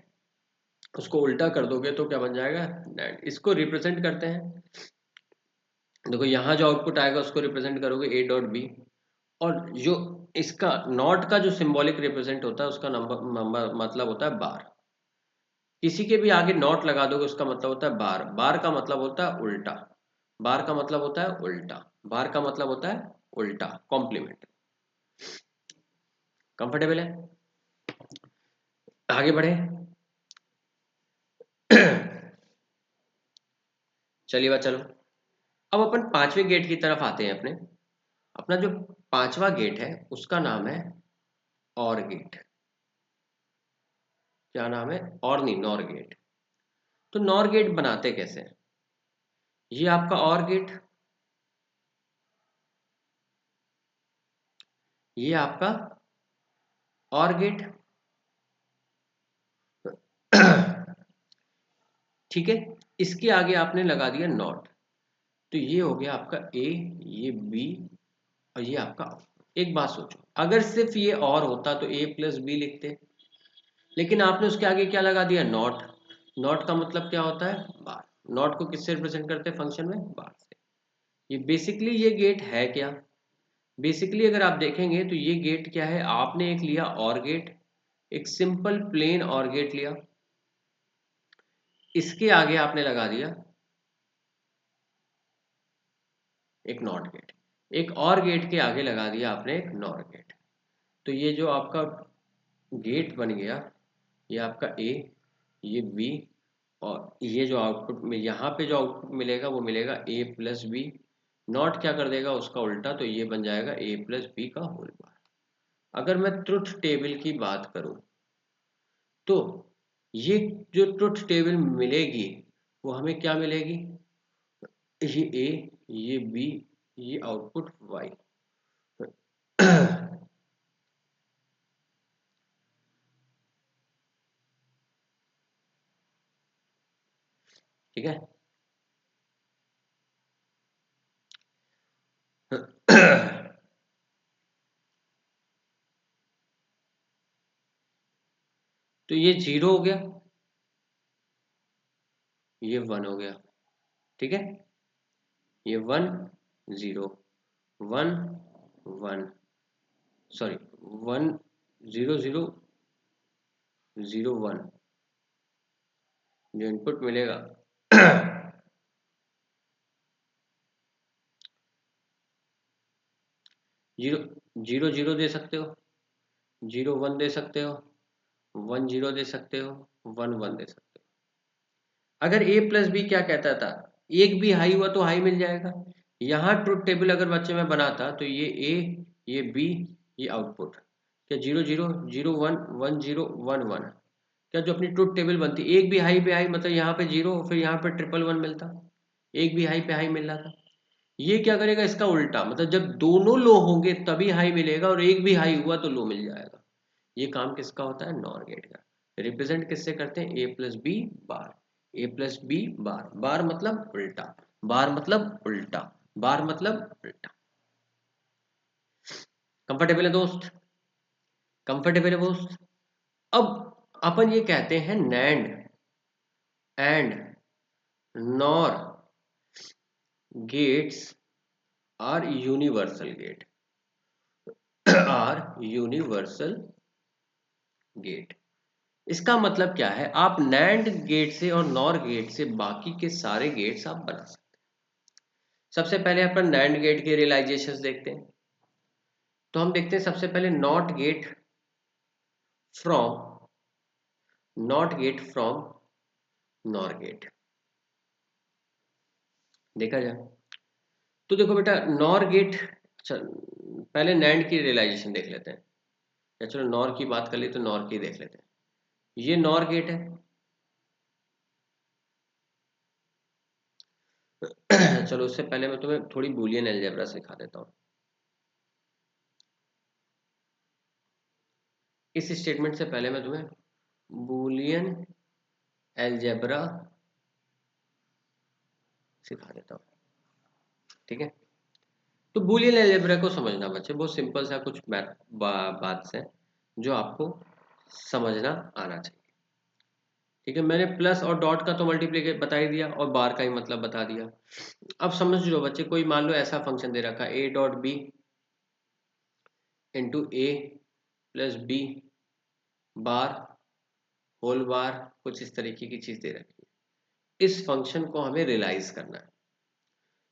उसको उल्टा कर दोगे तो क्या बन जाएगा, नैंड। इसको रिप्रेजेंट करते हैं, देखो यहाँ जो आउटपुट आएगा उसको रिप्रेजेंट करोगे A.B, और जो इसका नॉट का जो सिंबॉलिक रिप्रेजेंट होता है उसका नंबर मतलब होता है बार। किसी के भी आगे नॉट लगा दोगे उसका मतलब होता है बार। बार का मतलब होता है उल्टा, बार का मतलब होता है उल्टा, बार का मतलब होता है उल्टा, कॉम्प्लीमेंट। कंफर्टेबल है, आगे बढ़े। चलिए बात चलो, अब अपन पांचवें गेट की तरफ आते हैं। अपना जो पांचवा गेट है उसका नाम है और गेट। क्या नाम है, और नहीं, नॉर गेट। तो नॉर गेट बनाते कैसे हैं? ये आपका और गेट, ये आपका और गेट। ठीक है, इसके आगे आपने लगा दिया नॉट, तो ये हो गया आपका A, ये B, और ये आपका out। एक बात सोचो, अगर सिर्फ ये और होता तो A प्लस बी लिखते, लेकिन आपने उसके आगे क्या लगा दिया, नॉट। नॉट का मतलब क्या होता है, बार। नॉट को किससे रिप्रेजेंट करते हैं फंक्शन में, बार से। ये बेसिकली ये गेट है क्या, बेसिकली अगर आप देखेंगे तो ये गेट क्या है, आपने एक लिया और गेट, एक सिंपल प्लेन और गेट लिया, इसके आगे आपने लगा दिया एक नॉट गेट, एक और गेट के आगे लगा दिया आपने एक नॉर गेट। तो ये जो आपका गेट बन गया, ये आपका A, ये B, और ये जो आउटपुट में यहाँ पे जो आउटपुट मिलेगा वो मिलेगा A प्लस बी। नॉट क्या कर देगा उसका उल्टा, तो ये बन जाएगा A प्लस बी का होल बार। अगर मैं ट्रुथ टेबल की बात करूं तो ये जो ट्रुथ टेबल मिलेगी वो हमें क्या मिलेगी, ये ए, ये बी, ये आउटपुट वाई। ठीक है। तो ये 0 हो गया, ये 1 हो गया। ठीक है, ये 1 0 1 1, सॉरी 1 0 0 0 1 जो इनपुट मिलेगा। जीरो 0 0 दे सकते हो, 0 1 दे सकते हो, 1 0 दे सकते हो, 1 1 दे सकते हो। अगर a प्लस बी क्या कहता था, एक भी हाई हुआ तो हाई मिल जाएगा। यहाँ ट्रुथ टेबल अगर बच्चे में बनाता तो ये a, ये b, ये आउटपुट, क्या 0 0 0 1 1 0 1 1, क्या जो अपनी ट्रुथ टेबल बनती, एक भी हाई पे हाई मतलब यहाँ पे 0 फिर यहाँ पे 1 1 1 मिलता, एक भी हाई पे हाई मिल रहा था। ये क्या करेगा, इसका उल्टा, मतलब जब दोनों लो होंगे तभी हाई मिलेगा और एक भी हाई हुआ तो लो मिल जाएगा। ये काम किसका होता है, नॉर गेट का। रिप्रेजेंट किससे करते हैं, ए प्लस बी बार, ए प्लस बी बार, बार मतलब उल्टा, बार मतलब उल्टा, बार मतलब उल्टा। कंफर्टेबल है दोस्त, कंफर्टेबल है दोस्त। अब अपन ये कहते हैं nand and nor gates are universal gate, are universal gate. इसका मतलब क्या है, आप नैंड गेट से और नॉर गेट से बाकी के सारे गेट्स आप बना सकते हैं। सबसे पहले अपन नैंड गेट के रियलाइजेशंस देखते हैं। तो हम देखते हैं सबसे पहले from not gate from nor gate. देखा जाए तो देखो बेटा, नॉर गेट, पहले नैंड की रियलाइजेशन देख लेते हैं, या चलो नॉर की बात कर ली तो नॉर की देख लेते हैं। ये नॉर गेट है। चलो उससे पहले मैं तुम्हें थोड़ी बूलियन अलजेब्रा सिखा देता हूँ। इस स्टेटमेंट से पहले मैं तुम्हें बूलियन अलजेब्रा सिखा देता हूँ। ठीक है, तो बूलियन अलजेब्रा को समझना बच्चे बहुत सिंपल सा कुछ बात है जो आपको समझना आना चाहिए। ठीक है, मैंने प्लस और डॉट का तो मल्टीप्लीकेट बता ही दिया और बार का ही मतलब बता दिया। अब समझ लो बच्चे, कोई मान लो ऐसा फंक्शन दे रखा है, a dot B into A plus B bar whole bar, कुछ इस तरीके की चीज दे रखी है। इस फंक्शन को हमें रियलाइज करना है।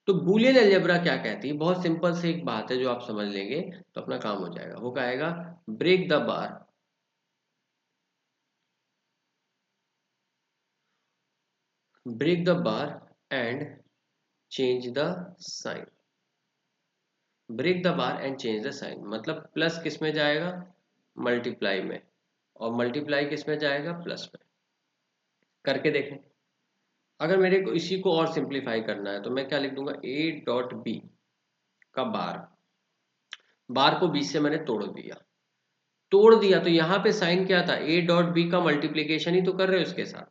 तो बूलियन अलजेब्रा क्या कहती है, बहुत सिंपल से एक बात है जो आप समझ लेंगे तो अपना काम हो जाएगा। वो कहेगा break the bar, break the bar and change the sign, break the bar and change the sign मतलब प्लस किस में जाएगा, मल्टीप्लाई में, और मल्टीप्लाई किस में जाएगा, प्लस में। करके देखें। अगर मेरे को इसी को और सिंप्लीफाई करना है तो मैं क्या लिख दूंगा, a डॉट बी का बार, बार को 20 से मैंने तोड़ दिया तो यहाँ पे साइन क्या था, a डॉट बी का मल्टीप्लीकेशन ही तो कर रहे हो इसके साथ,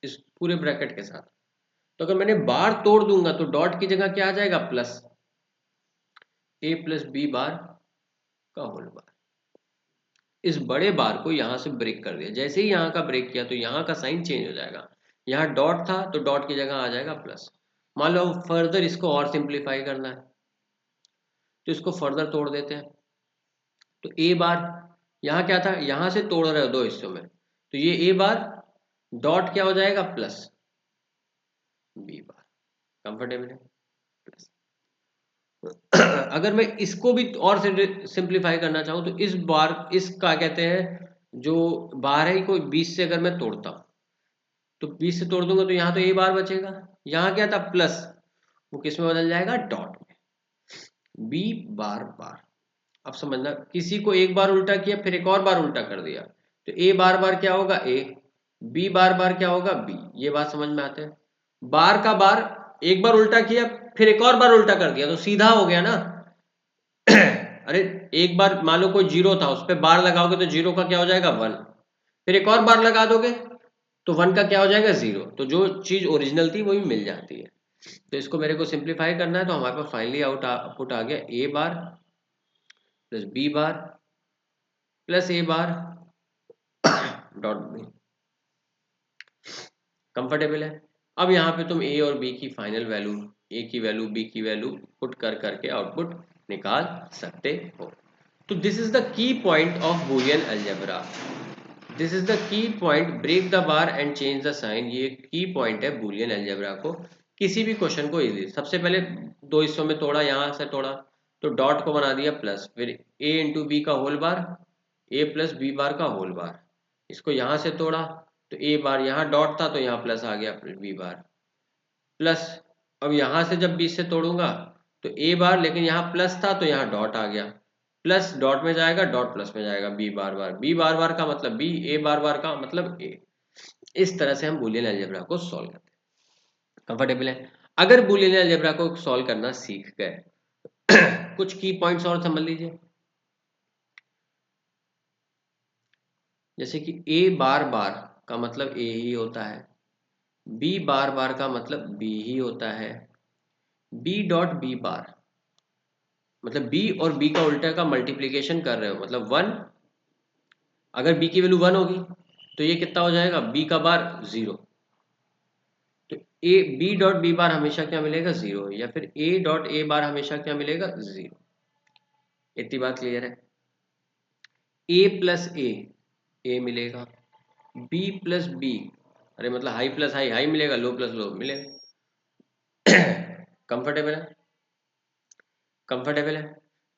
इस पूरे ब्रैकेट के साथ। तो अगर मैंने बार तोड़ दूंगा तो डॉट की जगह क्या आ जाएगा, plus a plus B bar का होल बार। इस बड़े बार को यहां से ब्रेक कर दिया, जैसे ही यहाँ का ब्रेक किया तो यहाँ का साइन चेंज हो जाएगा। यहाँ डॉट था तो डॉट की जगह आ जाएगा प्लस। मान लो फर्दर इसको और सिंप्लीफाई करना है तो इसको फर्दर तोड़ देते हैं। तो ए बार, यहाँ क्या था, यहाँ से तोड़ रहे हो दो हिस्सों में, तो ये ए बार डॉट क्या हो जाएगा, प्लस बी बार। कंफर्टेबल है, प्लस। अगर मैं इसको भी और सिंप्लीफाई करना चाहूँ तो इस बार, इसका कहते हैं जो बार है को 20 से अगर मैं तोड़ता हूँ तो 20 से तोड़ दूंगा तो यहाँ तो ए बार बचेगा, यहाँ क्या था प्लस, वो किस में बदल जाएगा, डॉट में, बी बार बार। अब समझना, किसी को एक बार उल्टा किया फिर एक और बार उल्टा कर दिया, तो ए बार बार क्या होगा ए, बी बार बार क्या होगा बी। ये बात समझ में आते हैं। बार का बार, एक बार उल्टा किया फिर एक और बार उल्टा कर दिया तो सीधा हो गया ना। अरे एक बार मान लो कोई जीरो था, उस पर बार लगाओगे तो जीरो का क्या हो जाएगा 1, फिर एक और बार लगा दोगे तो 1 का क्या हो जाएगा 0। तो जो चीज ओरिजिनल थी वही मिल जाती है। तो इसको मेरे को सिंप्लीफाई करना है, तो हमारे पास फाइनली आउटपुट आ गया A bar plus B bar plus A bar dot B. Comfortable है। अब यहाँ पे तुम ए और बी की फाइनल वैल्यू, ए की वैल्यू बी की वैल्यू पुट करके आउटपुट निकाल सकते हो। तो this is the key point of Boolean algebra. This is the key point, break the bar and change the sign. ये की पॉइंट है बूलियन अलजेब्रा को किसी भी क्वेश्चन को इजी। सबसे पहले दो हिस्सों में तोड़ा, यहाँ से तोड़ा तो डॉट को बना दिया प्लस, फिर ए इंटू बी का होल बार, ए प्लस बी बार का होल बार। इसको यहाँ से तोड़ा तो ए बार, यहाँ डॉट था तो यहाँ प्लस आ गया बी बार प्लस। अब यहाँ से जब बी से तोड़ूंगा तो ए बार, लेकिन यहाँ प्लस था तो यहाँ डॉट आ गया, प्लस डॉट में जाएगा डॉट प्लस में जाएगा, B bar bar, B bar bar का मतलब बी, ए बार बार का मतलब ए। इस तरह से हम बूलियन अलजेब्रा को सॉल्व करते हैं। कंफर्टेबल है। अगर बूलियन अलजेब्रा को सॉल्व करना सीख गए कुछ की पॉइंट्स और समझ लीजिए। जैसे कि ए बार बार का मतलब ए ही होता है, बी बार बार का मतलब बी ही होता है, बी डॉट बी बार मतलब बी और बी का उल्टा का मल्टीप्लीकेशन कर रहे हो मतलब 1। अगर बी की वैल्यू 1 होगी तो ये कितना हो जाएगा बी का बार 0। तो A B dot B bar हमेशा क्या मिलेगा 0, या फिर ए डॉट ए बार हमेशा क्या मिलेगा 0। इतनी बात क्लियर है। ए प्लस ए मिलेगा, बी प्लस बी, अरे मतलब हाई प्लस हाई हाई मिलेगा, लो प्लस लो मिलेगा। कंफर्टेबल है। कंफर्टेबल है।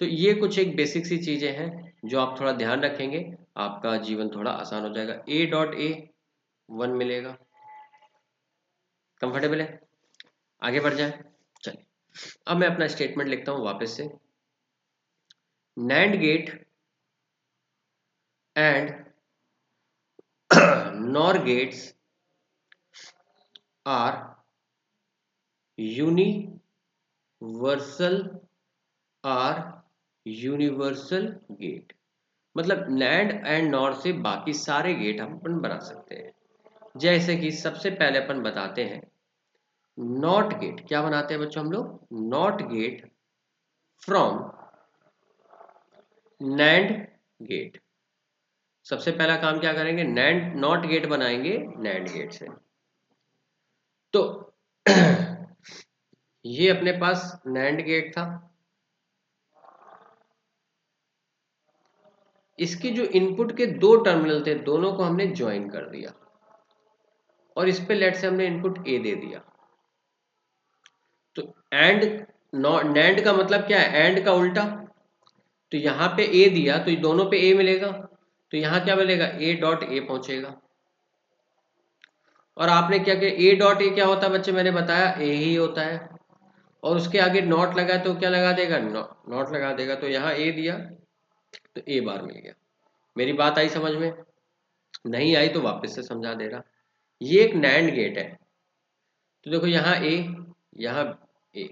तो ये कुछ एक बेसिक सी चीजें हैं जो आप थोड़ा ध्यान रखेंगे, आपका जीवन थोड़ा आसान हो जाएगा। ए डॉट ए 1 मिलेगा। कंफर्टेबल है। आगे बढ़ जाए। चलिए अब मैं अपना स्टेटमेंट लिखता हूं वापस से। Nand gate and nor gates are universal, are universal gate. मतलब नैंड एंड नॉर से बाकी सारे गेट हम अपन बना सकते हैं। जैसे कि सबसे पहले अपन बताते हैं नॉट गेट। क्या बनाते हैं बच्चों हम लोग? Not gate from nand gate. सबसे पहला काम क्या करेंगे, नैंड नॉट गेट बनाएंगे नैंड गेट से। तो ये अपने पास नैंड गेट था, इसकी जो इनपुट के दो टर्मिनल थे दोनों को हमने ज्वाइन कर दिया और इस पे लेट से हमने इनपुट ए दे दिया। तो एंड नैंड का मतलब क्या है, एंड का उल्टा। तो यहाँ पे ए दिया तो दोनों पे ए मिलेगा, तो यहाँ क्या मिलेगा ए डॉट ए पहुंचेगा। और आपने क्या किया, ए डॉट ए क्या होता है बच्चे, मैंने बताया ए ही होता है। और उसके आगे नॉट लगा तो क्या लगा देगा, नॉट लगा देगा। तो यहाँ ए दिया तो ए बार मिल गया। मेरी बात आई समझ में? नहीं आई तो वापस से समझा दे रहा। ये एक नैंड गेट है। तो देखो यहाँ ए, यहाँ ए।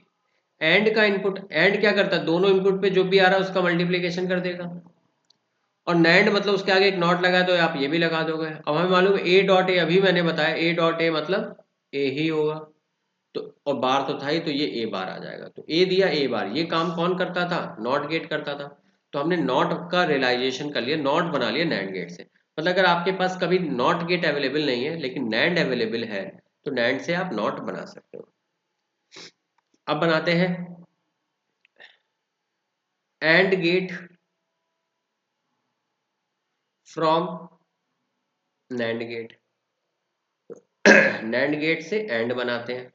एंड का इनपुट, एंड क्या करता है, दोनों इनपुट पे जो भी आ रहा है उसका मल्टीप्लीकेशन कर देगा। और नैंड मतलब उसके आगे एक नॉट लगा तो आप ये भी लगा दोगे। अब हमें मालूम ए डॉट ए, अभी मैंने बताया ए डॉट ए मतलब ए ही होगा। तो और बार तो था ही, तो ये ए बार आ जाएगा। तो ए दिया ए बार, ये काम कौन करता था, नॉट गेट करता था। तो हमने नॉट का रियलाइजेशन कर लिया, नॉट बना लिया नैंड गेट से। मतलब अगर आपके पास कभी नॉट गेट अवेलेबल नहीं है लेकिन नैंड अवेलेबल है तो नैंड से आप नॉट बना सकते हो। अब बनाते हैं and gate from nand gate. Nand gate से एंड बनाते हैं।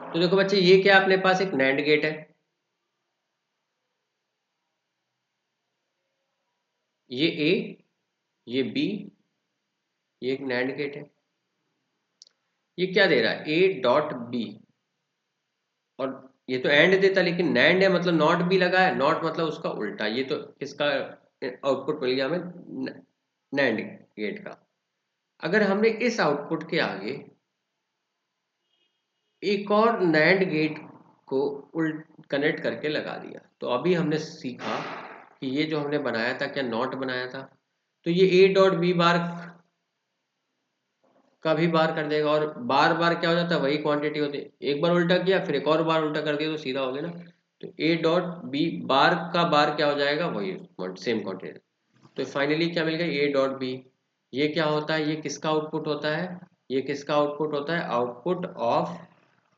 तो देखो बच्चे ये क्या अपने पास एक नैंड गेट है, ये ए, ये बी, ये एक नैंड गेट है। ये क्या दे रहा है, ए डॉट बी और ये तो एंड देता, लेकिन नैंड है मतलब नॉट भी लगा है, नॉट मतलब उसका उल्टा। ये तो किसका आउटपुट मिल गया हमें, नैंड गेट का। अगर हमने इस आउटपुट के आगे एक और नैंड गेट को उल्ट कनेक्ट करके लगा दिया, तो अभी हमने सीखा कि ये जो हमने बनाया था, क्या नॉट बनाया था, तो ये ए डॉट बी बार का भी बार कर देगा। और बार बार क्या हो जाता है, वही क्वांटिटी होती है। एक बार उल्टा किया फिर एक और बार उल्टा कर दिया तो सीधा हो गया ना। तो ए डॉट बी बार का बार क्या हो जाएगा, वही सेम क्वांटिटी। तो फाइनली क्या मिल गया, ए डॉट बी। ये क्या होता है, ये किसका आउटपुट होता है, ये किसका आउटपुट होता है, आउटपुट ऑफ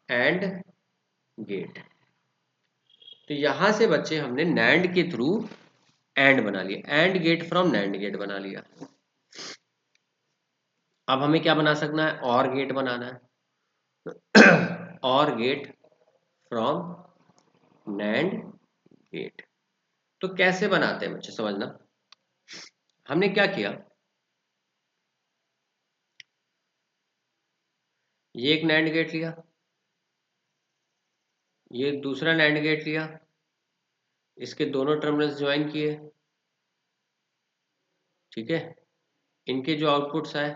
एंड गेट। तो यहां से बच्चे हमने नैंड के थ्रू एंड बना लिया, and gate from nand gate बना लिया। अब हमें क्या बना सकना है, और गेट बनाना है or gate from nand gate. तो कैसे बनाते हैं बच्चे, समझना। हमने क्या किया, ये एक नैंड गेट लिया, ये दूसरा नैंड गेट लिया, इसके दोनों टर्मिनल्स ज्वाइन किए, ठीक है। इनके जो आउटपुट्स आए,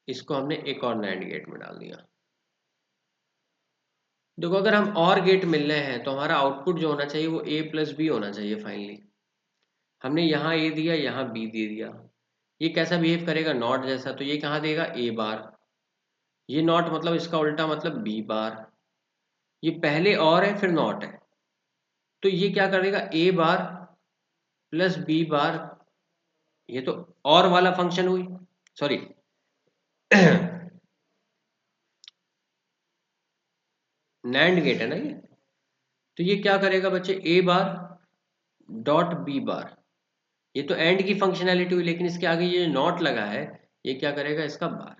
इसको हमने एक और नैंड गेट में डाल दिया। देखो, अगर हम और गेट मिल रहे हैं तो हमारा आउटपुट जो होना चाहिए वो ए प्लस बी होना चाहिए फाइनली। हमने यहाँ ए दिया, यहाँ बी दे दिया। ये कैसा बिहेव करेगा, नॉट जैसा। तो ये कहाँ देगा, ए बार। ये नॉट मतलब इसका उल्टा मतलब बी बार। ये पहले और है फिर नॉट है, तो ये क्या करेगा, ए बार प्लस बी बार। ये तो और वाला फंक्शन हुई, सॉरी नैंड गेट है ना ये। तो ये क्या करेगा बच्चे, ए बार डॉट बी बार। ये तो एंड की फंक्शनैलिटी हुई, लेकिन इसके आगे ये नॉट लगा है, ये क्या करेगा, इसका बार।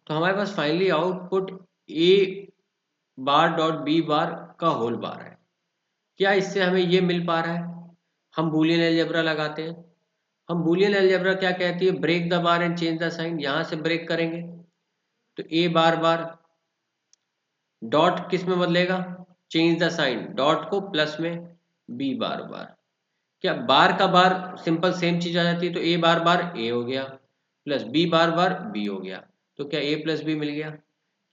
तो हमारे पास फाइनली आउटपुट ए बार डॉट बी बार का होल बार है। क्या इससे हमें ये मिल पा रहा है, हम बूलियन अलजेब्रा लगाते हैं। हम बूलियन अलजेब्रा क्या कहती है, break the bar and change the sign. यहां से ब्रेक करेंगे तो ए बार बार डॉट किस में बदलेगा, चेंज द साइन, डॉट को प्लस में बी बार बार। क्या बार का बार सिंपल सेम चीज आ जाती है, तो ए बार बार ए हो गया plus B bar bar B हो गया। तो क्या ए प्लस बी मिल गया।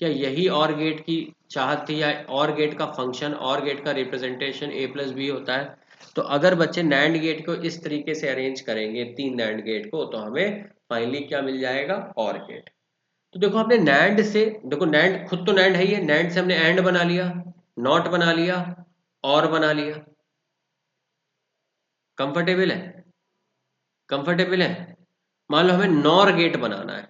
क्या यही और गेट की चाहत थी, या और गेट का फंक्शन, और गेट का रिप्रेजेंटेशन ए प्लस बी होता है। तो अगर बच्चे नैंड गेट को इस तरीके से अरेंज करेंगे, तीन नैंड गेट को, तो हमें फाइनली क्या मिल जाएगा, और गेट। तो देखो हमने नैंड से, देखो नैंड खुद तो नैंड है ही है, नैंड से हमने एंड बना लिया, नॉट बना लिया, और बना लिया। कंफर्टेबल है, कंफर्टेबल है। मान लो हमें नॉर गेट बनाना है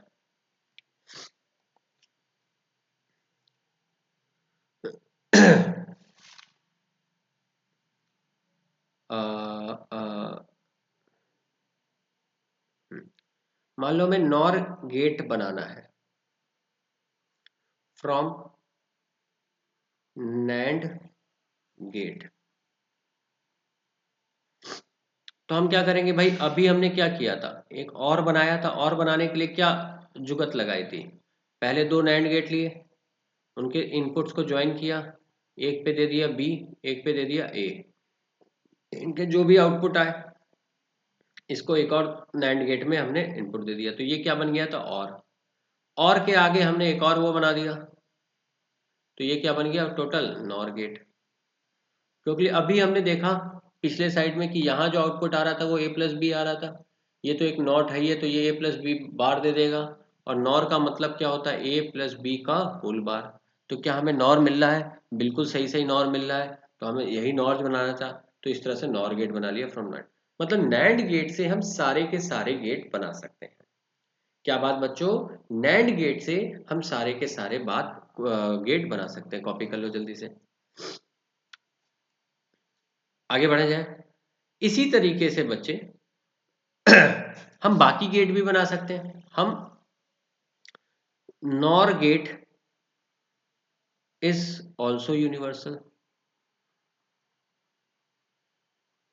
अ, अ, मान लो हमें नॉर गेट बनाना है फ्रॉम नैंड गेट। तो हम क्या करेंगे भाई, अभी हमने क्या किया था, एक और बनाया था। और बनाने के लिए क्या जुगत लगाई थी, पहले दो नैंड गेट लिए, उनके इनपुट्स को ज्वाइन किया, एक पे दे दिया बी, एक पे दे दिया ए। इनके जो भी आउटपुट आए, इसको एक और नैंड गेट में हमने इनपुट दे दिया, तो ये क्या बन गया था, और के आगे हमने एक और वो बना दिया, तो ये क्या बन गया, टोटल नॉर गेट। क्योंकि अभी हमने देखा पिछले साइड में कि यहाँ जो आउटपुट आ रहा था वो ए प्लस बी आ रहा था। ये तो एक नॉट है, ये तो ये ए प्लस बी बार दे देगा। और नॉर का मतलब क्या होता है, ए प्लस बी का होल बार। तो क्या हमें नॉर मिल रहा है, बिल्कुल सही सही नॉर मिल रहा है। तो हमें यही नॉर बनाना था, तो इस तरह से नॉर गेट बना लिया फ्रॉम नैंड। मतलब नैंड गेट से हम सारे के सारे गेट बना सकते हैं। क्या बात बच्चों, नैंड गेट से हम सारे के सारे बात गेट बना सकते हैं। कॉपी कर लो जल्दी से, आगे बढ़े जाए। इसी तरीके से बच्चे हम बाकी गेट भी बना सकते हैं। हम nor gate is also universal.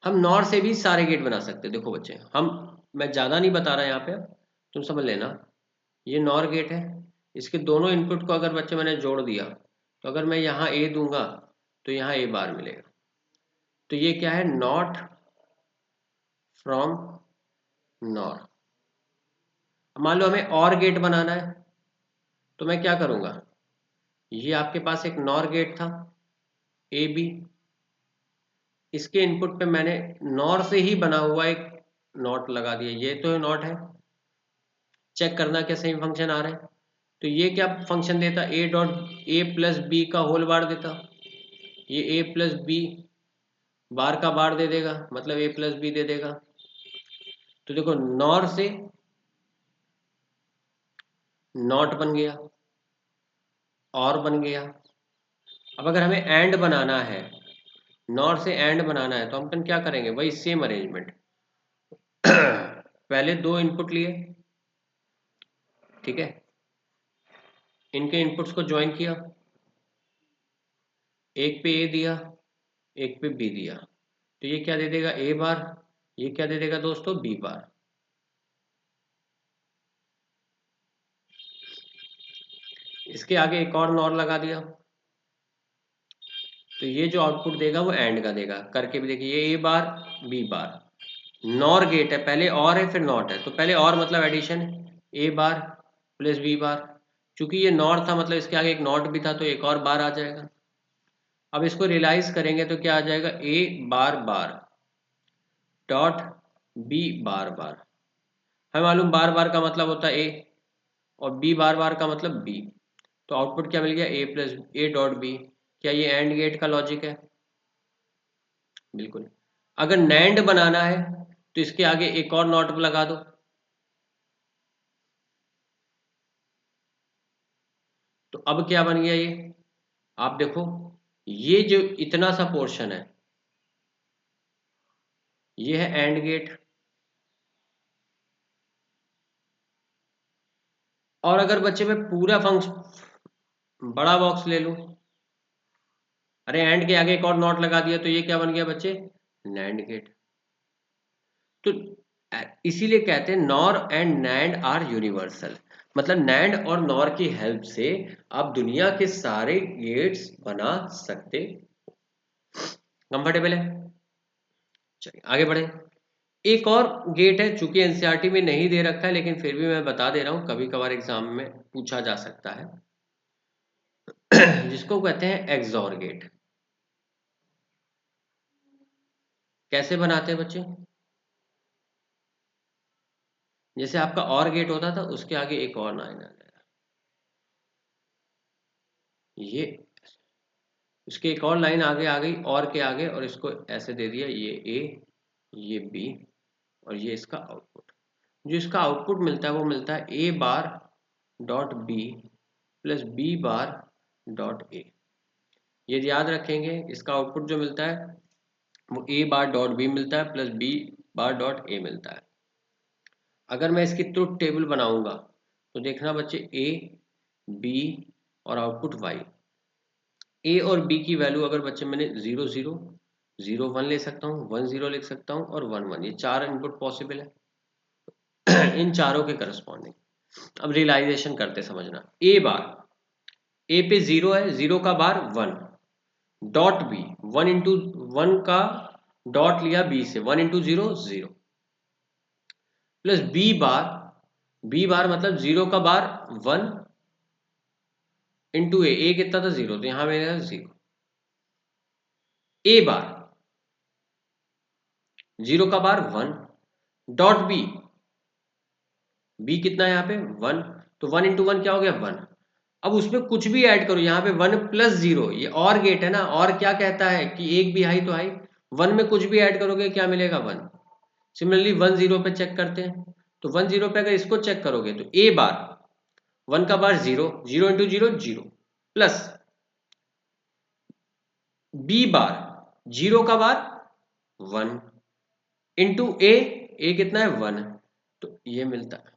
हम नॉर से भी सारे गेट बना सकते हैं। देखो बच्चे, हम, मैं ज्यादा नहीं बता रहा यहाँ पे, तुम समझ लेना। ये नॉर गेट है, इसके दोनों इनपुट को अगर बच्चे मैंने जोड़ दिया, तो अगर मैं यहाँ ए दूंगा तो यहाँ ए बार मिलेगा। तो ये क्या है, नॉट फ्रॉम नॉर। मान लो हमें और गेट बनाना है, तो मैं क्या करूंगा, ये आपके पास एक नॉर गेट था ए बी, इसके इनपुट पे मैंने नॉर से ही बना हुआ एक नॉट लगा दिया, ये तो नॉट है। चेक करना क्या सही फंक्शन आ रहा है। तो ये क्या फंक्शन देता, A dot A plus B का होल बार देता, ये ए प्लस बी बार का बार दे देगा, मतलब ए प्लस बी दे देगा। तो देखो नॉर से नॉट बन गया, और बन गया। अब अगर हमें एंड बनाना है, नॉर से एंड बनाना है, तो हम क्या करेंगे, वही सेम अरेंजमेंट। पहले दो इनपुट लिए, ठीक है, इनके इनपुट्स को ज्वाइन किया, एक पे ए दिया, एक पे बी दिया, तो ये क्या दे देगा, ए बार, ये क्या दे देगा दोस्तों, बी बार। इसके आगे एक और नॉर लगा दिया, तो ये जो आउटपुट देगा वो एंड का देगा। करके भी देखिए, ये ए बार बी बार, नॉर गेट है, पहले और है फिर नॉट है, तो पहले और मतलब एडिशन, ए बार प्लस बी बार। चूंकि ये नॉर था, मतलब इसके आगे एक नॉट भी था, तो एक और बार आ जाएगा। अब इसको रियलाइज करेंगे तो क्या आ जाएगा, ए बार बार डॉट बी बार बार। हमें मालूम बार बार का मतलब होता है ए, और बी बार बार का मतलब बी। तो आउटपुट क्या मिल गया, ए प्लस ए डॉट बी। क्या ये एंड गेट का लॉजिक है? बिल्कुल। अगर नैंड बनाना है तो इसके आगे एक और नॉट लगा दो, तो अब क्या बन गया ये, आप देखो, ये जो इतना सा पोर्शन है ये है एंड गेट। और अगर बच्चे में पूरा फंक्शन बड़ा बॉक्स ले लूं, अरे एंड के आगे एक और नॉट लगा दिया, तो ये क्या बन गया बच्चे, नैंड गेट। तो इसीलिए कहते हैं nor and nand are universal, मतलब नैंड और नॉर की हेल्प से आप दुनिया के सारे गेट्स बना सकते। कंफर्टेबल है? चलिए आगे बढ़े। एक और गेट है, चूंकि एनसीईआरटी में नहीं दे रखा है, लेकिन फिर भी मैं बता दे रहा हूं, कभी कभार एग्जाम में पूछा जा सकता है, जिसको कहते हैं एक्सॉर गेट। कैसे बनाते हैं बच्चे, जैसे आपका और गेट होता था, उसके आगे एक और लाइन आ जाएगा, ये उसके एक और लाइन आगे आ गई और के आगे, और इसको ऐसे दे दिया, ये ए, ये बी, और ये इसका आउटपुट। जो इसका आउटपुट मिलता है वो मिलता है A bar dot B plus B bar dot A. ये याद रखेंगे, इसका आउटपुट जो मिलता है वो ए बार डॉट बी मिलता है plus B bar dot A मिलता है। अगर मैं इसकी ट्रुथ टेबल बनाऊंगा तो देखना बच्चे, ए बी और आउटपुट वाई, ए और बी की वैल्यू अगर बच्चे मैंने 0 0 0 1 ले सकता हूँ, 1 0 लिख सकता हूँ, और 1 1, ये चार इनपुट पॉसिबल है। इन चारों के करस्पॉन्डिंग अब रियलाइजेशन करते समझना। ए बार, ए पे 0 है, 0 का बार 1 डॉट बी, 1 इंटू 1 का डॉट लिया बी से, 1 into 0 0, plus B bar, B bar मतलब 0 का बार 1 इंटू ए कितना था 0, तो यहां मेरा 0। ए बार 0 का बार 1 डॉट बी, बी कितना है यहाँ पे 1, तो 1 इंटू 1 क्या हो गया 1। अब उसमें कुछ भी ऐड करो, यहाँ पे 1 प्लस 0, ये और गेट है ना, और क्या कहता है कि एक भी हाई तो हाई, 1 में कुछ भी ऐड करोगे क्या मिलेगा 1। सिमिलरली 1 0 पे चेक करते हैं, तो 1 0 पे अगर इसको चेक करोगे तो ए बार 1 का बार 0, 0 इंटू 0 0, प्लस बी बार 0 का बार 1 इंटू ए कितना है 1, तो ये मिलता है।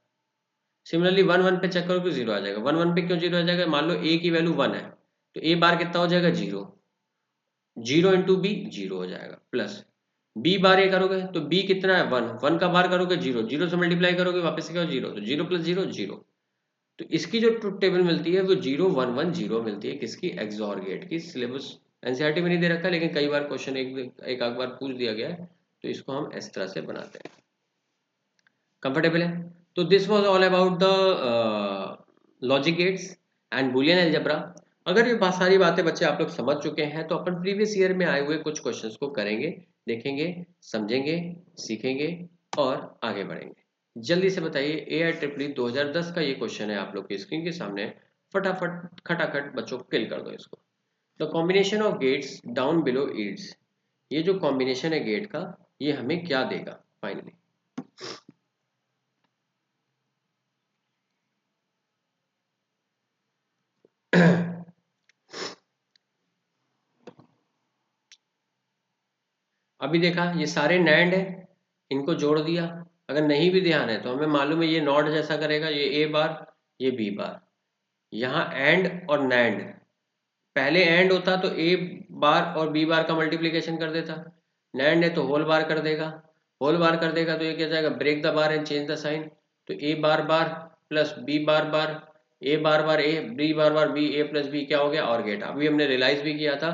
सिमिलरली 1 1 पे चेक करो तो 0 आ जाएगा, 1 1 पे क्यों 0 आ जाएगा, मान लो ए की वैल्यू 1 है, तो ए बार कितना हो जाएगा 0, 0 इंटू बी 0 हो जाएगा, प्लस बी बार ए करोगे तो बी कितना है 1, 1 का बार करोगे 0, 0 से मल्टीप्लाई करोगे वापस से क्या हो 0, तो 0 प्लस 0 0। तो इसकी जो ट्रुथ टेबल मिलती है वो 0 1 1 0 मिलती है, किसकी, एक्सॉर गेट की। सिलेबस एनसीईआरटी में नहीं दे रखा, लेकिन कई बार क्वेश्चन एक आध बार पूछ दिया गया है, तो इसको हम इस तरह से बनाते हैं। कंफर्टेबल है? तो this was all about the logic gates and Boolean algebra. अगर ये सारी बातें बच्चे आप लोग समझ चुके हैं, तो अपन प्रीवियस ईयर में आए हुए कुछ क्वेश्चंस को करेंगे, देखेंगे, समझेंगे, सीखेंगे और आगे बढ़ेंगे। जल्दी से बताइए, AIEEE 2010 का ये क्वेश्चन है आप लोग की स्क्रीन के सामने। फटाफट खटाखट बच्चों किल कर दो इसको। The combination of gates down below ईड्स, ये जो कॉम्बिनेशन है गेट का, ये हमें क्या देगा फाइनली? अभी देखा ये सारे नैंड है, इनको जोड़ दिया। अगर नहीं भी ध्यान है तो हमें मालूम है ये नॉट जैसा करेगा, ये ए बार, ये बी बार। यहाँ एंड और नैंड, पहले एंड होता तो ए बार और बी बार का मल्टीप्लिकेशन कर देता, नैंड है तो होल बार कर देगा। होल बार कर देगा तो ये क्या जाएगा, break the bar and change the sign. तो A bar bar plus B bar bar, A bar bar A, B bar bar B, A plus B क्या हो गया, और गेट। अभी हमने रियलाइज भी किया था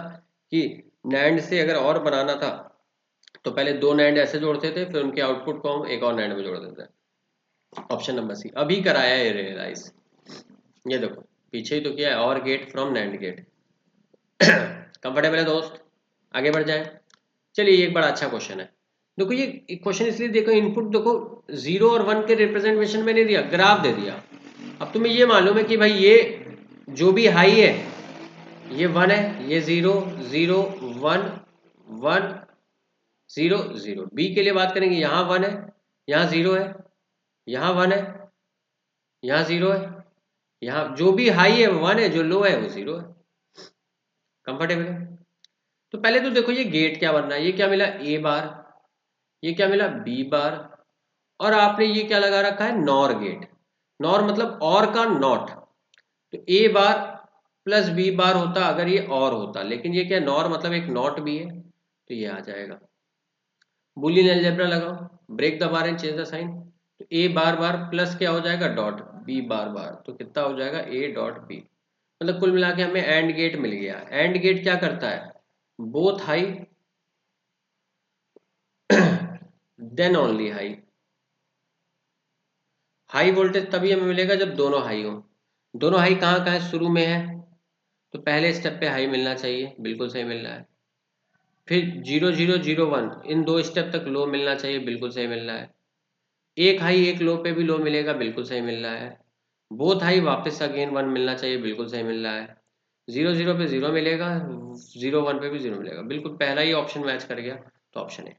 कि नैंड से अगर और बनाना था तो पहले दो नैंड ऐसे जोड़ते थे, फिर उनके आउटपुट को हम एक और नैंड में जोड़ देते हैं। ऑप्शन नंबर सी अभी कराया है रियलाइज। ये देखो पीछे ही तो किया है, or gate from nand gate. Comfortable है दोस्त? आगे बढ़ जाए। चलिए ये एक बड़ा अच्छा क्वेश्चन है। देखो ये क्वेश्चन इसलिए देखो, इनपुट देखो 0 और 1 के रिप्रेजेंटेशन में नहीं दिया, ग्राफ दे दिया। अब तुम्हें ये मालूम है कि भाई ये जो भी हाई है ये 1 है, ये 0 0 1 1 0 0। बी के लिए बात करेंगे, यहाँ 1 है, यहाँ 0 है, यहाँ 1 है, यहाँ 0 है, यहाँ जो भी हाई है वो 1 है, जो लो है वो 0 है। कंफर्टेबल है? तो पहले तो देखो ये गेट क्या बनना है, ये क्या मिला ए बार, ये क्या मिला बी बार, और आपने ये क्या लगा रखा है, नॉर गेट। नॉर मतलब और का नॉट। तो ए बार प्लस बी बार होता अगर ये और होता, लेकिन ये क्या नॉर मतलब एक नॉट भी है, तो ये आ जाएगा। बुलियन अलजेब्रा लगाओ, break the bar and change the sign. तो ए बार बार प्लस क्या हो जाएगा, डॉट बी बार बार, तो कितना हो जाएगा ए डॉट बी। मतलब कुल मिला के हमें एंड गेट मिल गया। एंड गेट क्या करता है, both high then only high. High voltage तभी हमें मिलेगा जब दोनों हाई हो। दोनों हाई कहाँ कहाँ है, शुरू में है, तो पहले स्टेप पे हाई मिलना चाहिए, बिल्कुल सही मिल रहा है। फिर 0 0 0 1 इन दो स्टेप तक लो मिलना चाहिए, बिल्कुल सही मिल रहा है। एक हाई एक लो पे भी लो मिलेगा, बिल्कुल सही मिल रहा है। बोथ हाई वापस अगेन 1 मिलना चाहिए, बिल्कुल सही मिल रहा है। 0 0 पे 0 मिलेगा, 0 1 पे भी 0 मिलेगा, बिल्कुल पहला ही ऑप्शन मैच कर गया, तो ऑप्शन है।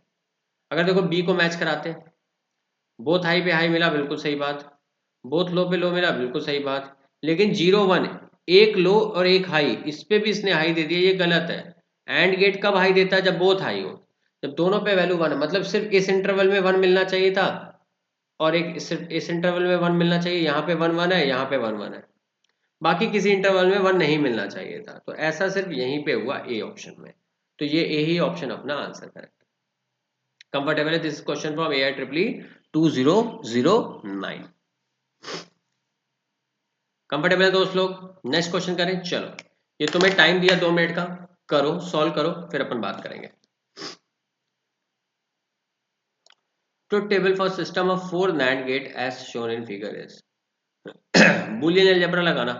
अगर देखो बी को मैच कराते हैं, बोथ हाई पे हाई मिला, बिल्कुल सही बात। बोथ लो पे लो मिला, बिल्कुल सही बात। लेकिन 0 1 एक लो और एक हाई, इस पे भी इसने हाई दे दिया, ये गलत है। एंड गेट कब हाई देता है, जब बोथ हाई हो, जब दोनों पे वैल्यू 1 है। मतलब सिर्फ इस इंटरवल में 1 मिलना चाहिए था, और एक सिर्फ इस इंटरवल में 1 मिलना चाहिए, यहाँ पे 1 1 है, यहाँ पे 1 1 है। बाकी किसी इंटरवल में 1 नहीं मिलना चाहिए था, तो ऐसा सिर्फ यहीं पे हुआ ए ऑप्शन में। तो ये ए ही ऑप्शन अपना आंसर करेक्ट। कंफर्टेबल है? This question from AIEEE 2009। Comfortable है दोस्त लोग? नेक्स्ट क्वेश्चन करें, चलो। ये तुम्हें टाइम दिया 2 मिनट का, करो सॉल्व करो, फिर अपन बात करेंगे। तो table for system of 4 NAND gate as shown in figure is. Boolean algebra लगाना।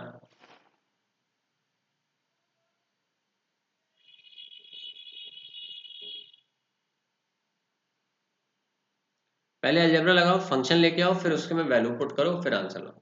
पहले अलजेब्रा लगाओ, फंक्शन लेके आओ, फिर उसके में वैल्यू पुट करो, फिर आंसर लो।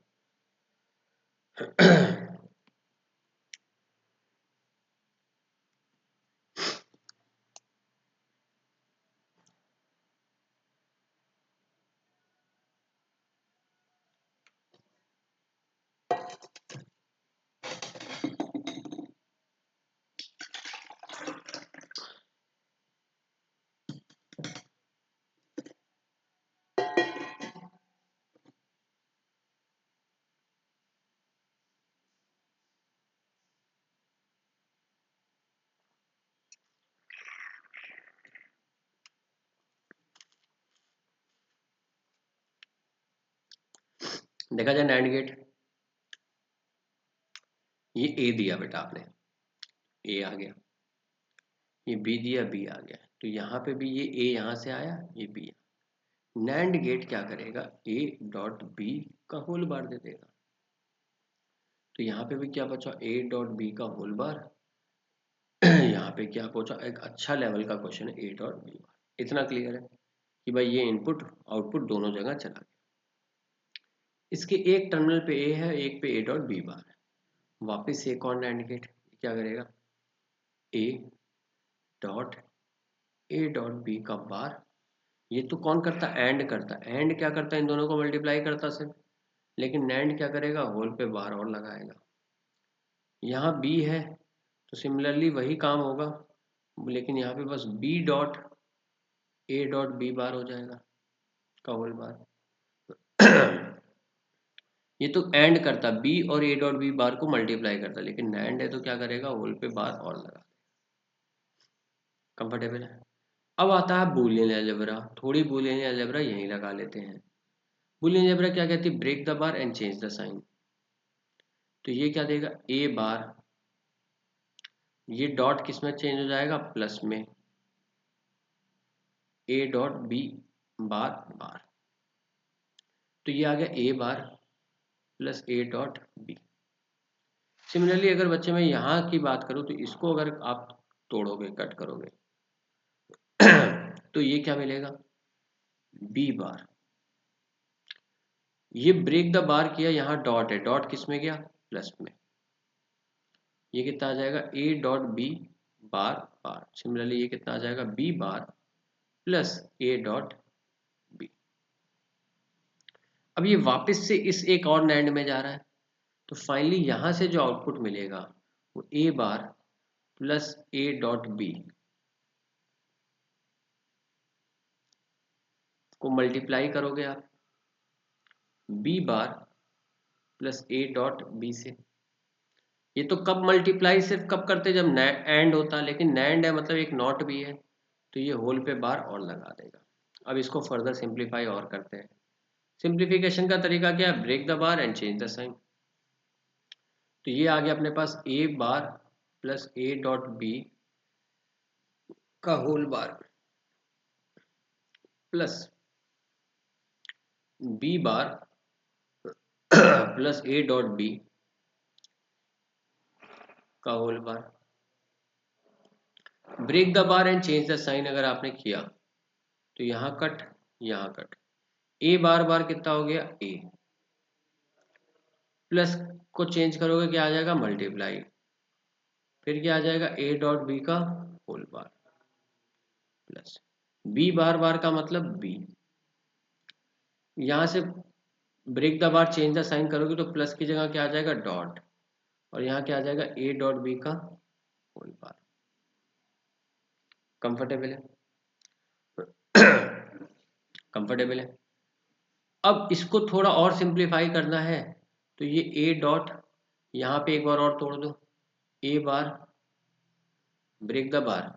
देखा जाए नैंड गेट, ये ए दिया बेटा आपने, ए आ गया। ये बी दिया, बी आ गया, तो यहाँ पे भी ये ए यहाँ से आया, ये बी। नैंड गेट क्या करेगा, ए डॉट बी का होल बार दे देगा। तो यहाँ पे भी क्या बचा, ए डॉट बी का होल बार। यहाँ पे क्या पहुंचा, एक अच्छा लेवल का क्वेश्चन है, ए डॉट बी बार। इतना क्लियर है कि भाई ये इनपुट आउटपुट दोनों जगह चला गया। इसके एक टर्मिनल पे ए है, एक पे ए डॉट बी बार है। वापिस एक और नैंड गेट, क्या करेगा, ए डॉट बी का बार। ये तो कौन करता, एंड करता, एंड क्या करता, इन दोनों को मल्टीप्लाई करता सिर्फ। लेकिन नैंड क्या करेगा, होल पे बार और लगाएगा। यहाँ बी है तो सिमिलरली वही काम होगा, लेकिन यहाँ पे बस B dot A dot B bar हो जाएगा का होल बार। ये तो एंड करता, बी और ए डॉट बी बार को मल्टीप्लाई करता, लेकिन नैंड है तो क्या करेगा, होल पे बार और लगा। कंफर्टेबल है। अब आता है बूलियन अलजेब्रा। थोड़ी बूलियन अलजेब्रा यहीं लगा लेते हैं। बूलियन अलजेब्रा क्या कहती है, break the bar and change the sign. तो ये क्या देगा, ए बार, ये डॉट किस में चेंज हो जाएगा, प्लस में, ए डॉट बी बार बार। तो ये आ गया A bar plus A dot B. Similarly अगर बच्चे मैं यहाँ की बात करूँ तो इसको अगर आप तोड़ोगे, कट करोगे तो ये क्या मिलेगा, बी बार। ये ब्रेक द बार किया, यहाँ डॉट है, डॉट किस में गया, प्लस में। ये कितना आ जाएगा, A dot B bar bar. Similarly ये कितना आ जाएगा, B bar plus A dot B. अब ये वापस से इस एक और नैंड में जा रहा है, तो फाइनली यहां से जो आउटपुट मिलेगा वो A bar plus A dot B को मल्टीप्लाई करोगे आप B bar plus A dot B से। ये तो कब मल्टीप्लाई सिर्फ कब करते, जब एंड होता, लेकिन नैंड है मतलब एक नॉट भी है, तो ये होल पे बार और लगा देगा। अब इसको फर्दर सिंप्लीफाई और करते हैं। सिंप्लीफिकेशन का तरीका क्या है, break the bar and change the sign. तो ये आ गया अपने पास A bar plus A dot B का whole bar plus B bar plus A dot B का whole bar. Break the bar and change the sign अगर आपने किया तो यहाँ कट, यहाँ कट, ए बार बार कितना हो गया, ए प्लस को चेंज करोगे क्या आ जाएगा, मल्टीप्लाई, फिर क्या आ जाएगा, ए डॉट बी का whole bar plus B bar bar का मतलब बी। यहाँ से break the bar change the sign करोगे तो प्लस की जगह क्या आ जाएगा, डॉट, और यहाँ क्या आ जाएगा, ए डॉट बी का होल बार। कंफर्टेबल है, कंफर्टेबल है। अब इसको थोड़ा और सिंप्लीफाई करना है, तो ये ए डॉट यहाँ पे एक बार और तोड़ दो, A bar break the bar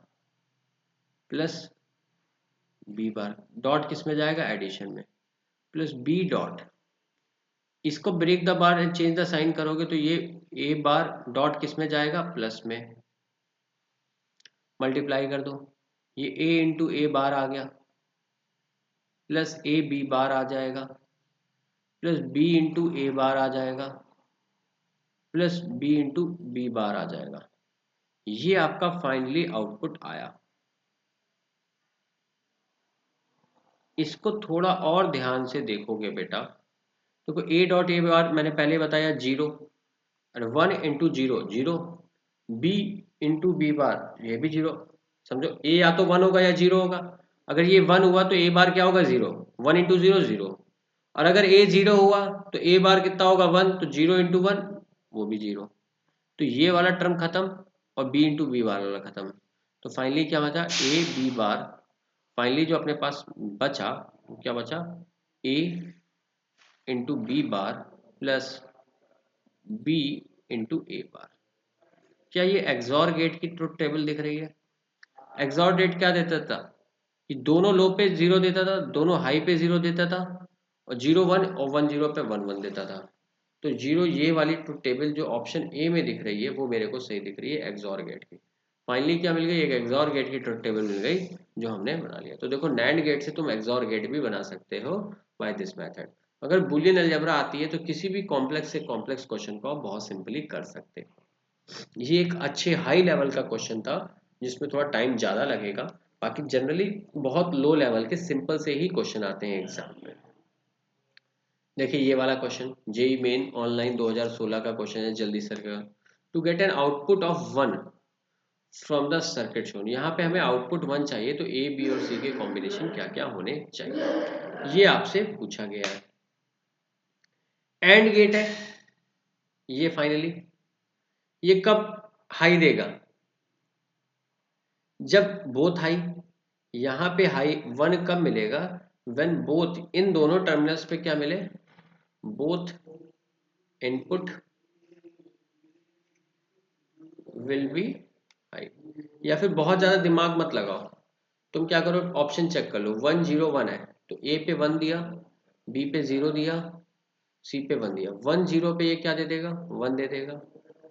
plus B bar, dot किस में जाएगा, एडिशन में, प्लस बी डॉट। इसको break the bar and change the sign करोगे तो ये ए बार डॉट किस में जाएगा, प्लस में, मल्टीप्लाई कर दो, ये ए इंटू ए बार आ गया प्लस ए बी बार आ जाएगा plus B into A bar आ जाएगा plus B into B bar आ जाएगा। ये आपका फाइनली आउटपुट आया। इसको थोड़ा और ध्यान से देखोगे बेटा, देखो ए डॉट ए बार मैंने पहले बताया जीरो, और one into zero zero, B into B bar ये भी जीरो। समझो, ए या तो वन होगा या जीरो होगा। अगर ये वन हुआ तो ए बार क्या होगा, zero, one into zero zero. और अगर ए जीरो हुआ तो ए बार कितना होगा, वन, तो जीरो इंटू वन वो भी जीरो। तो ये वाला टर्म खत्म और बी इंटू बी बार वाला खत्म। तो फाइनली क्या बचा, ए बी बार। फाइनली जो अपने पास बचा वो क्या बचा, A into B bar plus B into A bar. क्या ये एक्सॉर गेट की ट्रुथ टेबल दिख रही है। एक्सॉर गेट क्या देता था कि दोनों लो पे जीरो देता था, दोनों हाई पे जीरो देता था, और जीरो वन और वन जीरो पे वन वन देता था। तो जीरो, ये वाली ट्रुथ टेबल जो ऑप्शन ए में दिख रही है वो मेरे को सही दिख रही है एक्सॉर गेट की। फाइनली क्या मिल गई, एक एक्सॉर गेट की ट्रुथ टेबल मिल गई जो हमने बना लिया। तो देखो नैंड गेट से तुम एक्सॉर गेट भी बना सकते हो बाय दिस मेथड। अगर बुलियन अलजेब्रा आती है तो किसी भी कॉम्प्लेक्स से कॉम्प्लेक्स क्वेश्चन को आप बहुत सिंपली कर सकते हो। ये एक अच्छे हाई लेवल का क्वेश्चन था जिसमें थोड़ा टाइम ज़्यादा लगेगा, बाकी जनरली बहुत लो लेवल के सिंपल से ही क्वेश्चन आते हैं एग्जाम में। देखिए ये वाला क्वेश्चन जेई मेन ऑनलाइन 2016 का क्वेश्चन है, जल्दी सर का। To get an output of 1 from the circuit shown, यहाँ पे हमें आउटपुट 1 चाहिए तो ए बी और सी के कॉम्बिनेशन क्या क्या होने चाहिए, ये आपसे पूछा गया है। एंड गेट है ये, फाइनली ये कब हाई देगा, जब बोथ हाई। यहाँ पे हाई 1 कब मिलेगा, व्हेन बोथ, इन दोनों टर्मिनल्स पे क्या मिले, both input will be high. या फिर बहुत ज्यादा दिमाग मत लगाओ, तुम क्या करो ऑप्शन चेक कर लो। 1 0 1 है तो ए पे 1 दिया, बी पे 0 दिया, सी पे 1 दिया। 1 0 पे ये क्या दे देगा, 1 दे देगा,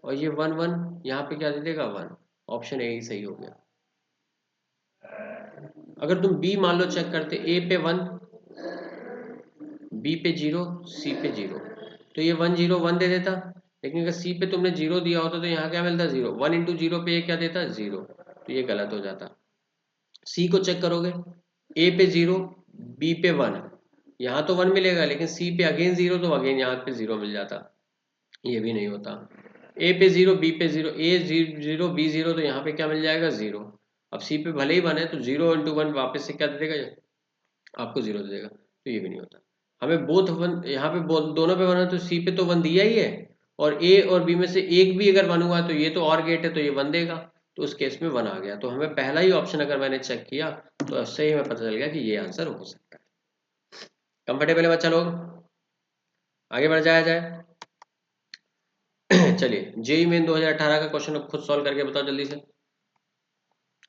और ये 1 1 यहाँ पे क्या दे देगा, 1। ऑप्शन ए ही सही हो गया। अगर तुम बी मान लो चेक करते, ए पे 1, बी पे 0, सी पे 0, तो ये 1 0 1 दे देता। लेकिन अगर सी पे तुमने 0 दिया होता तो यहाँ क्या मिलता, 0। 1 इंटू 0 पे ये क्या देता, 0, तो ये गलत हो जाता। सी को चेक करोगे, ए पे 0, बी पे 1, यहाँ तो 1 मिलेगा लेकिन सी पे अगेन 0, तो अगेन यहाँ पे 0 मिल जाता, ये भी नहीं होता। ए पे 0, बी पे 0, ए 0 बी 0, तो यहाँ पे क्या मिल जाएगा, 0। अब सी पे भले ही 1 है तो 0 इंटू 1 वापस से क्या दे देगा, आपको 0 दे देगा, तो ये भी नहीं होता। हमें बोथ 1, यहाँ पे दोनों पे 1 है तो सी पे तो 1 दिया ही है, और ए और बी में से एक भी अगर 1 हुआ तो ये तो और गेट है तो ये 1 देगा, तो उस केस में 1 आ गया। तो हमें पहला ही ऑप्शन अगर मैंने चेक किया तो उससे ही हमें पता चल गया कि ये आंसर हो सकता है। कंफर्टेबल है बच्चा लोग, आगे बढ़ जाया जाए। चलिए जेई मेन 2018 का क्वेश्चन अब खुद सॉल्व करके बताओ जल्दी से।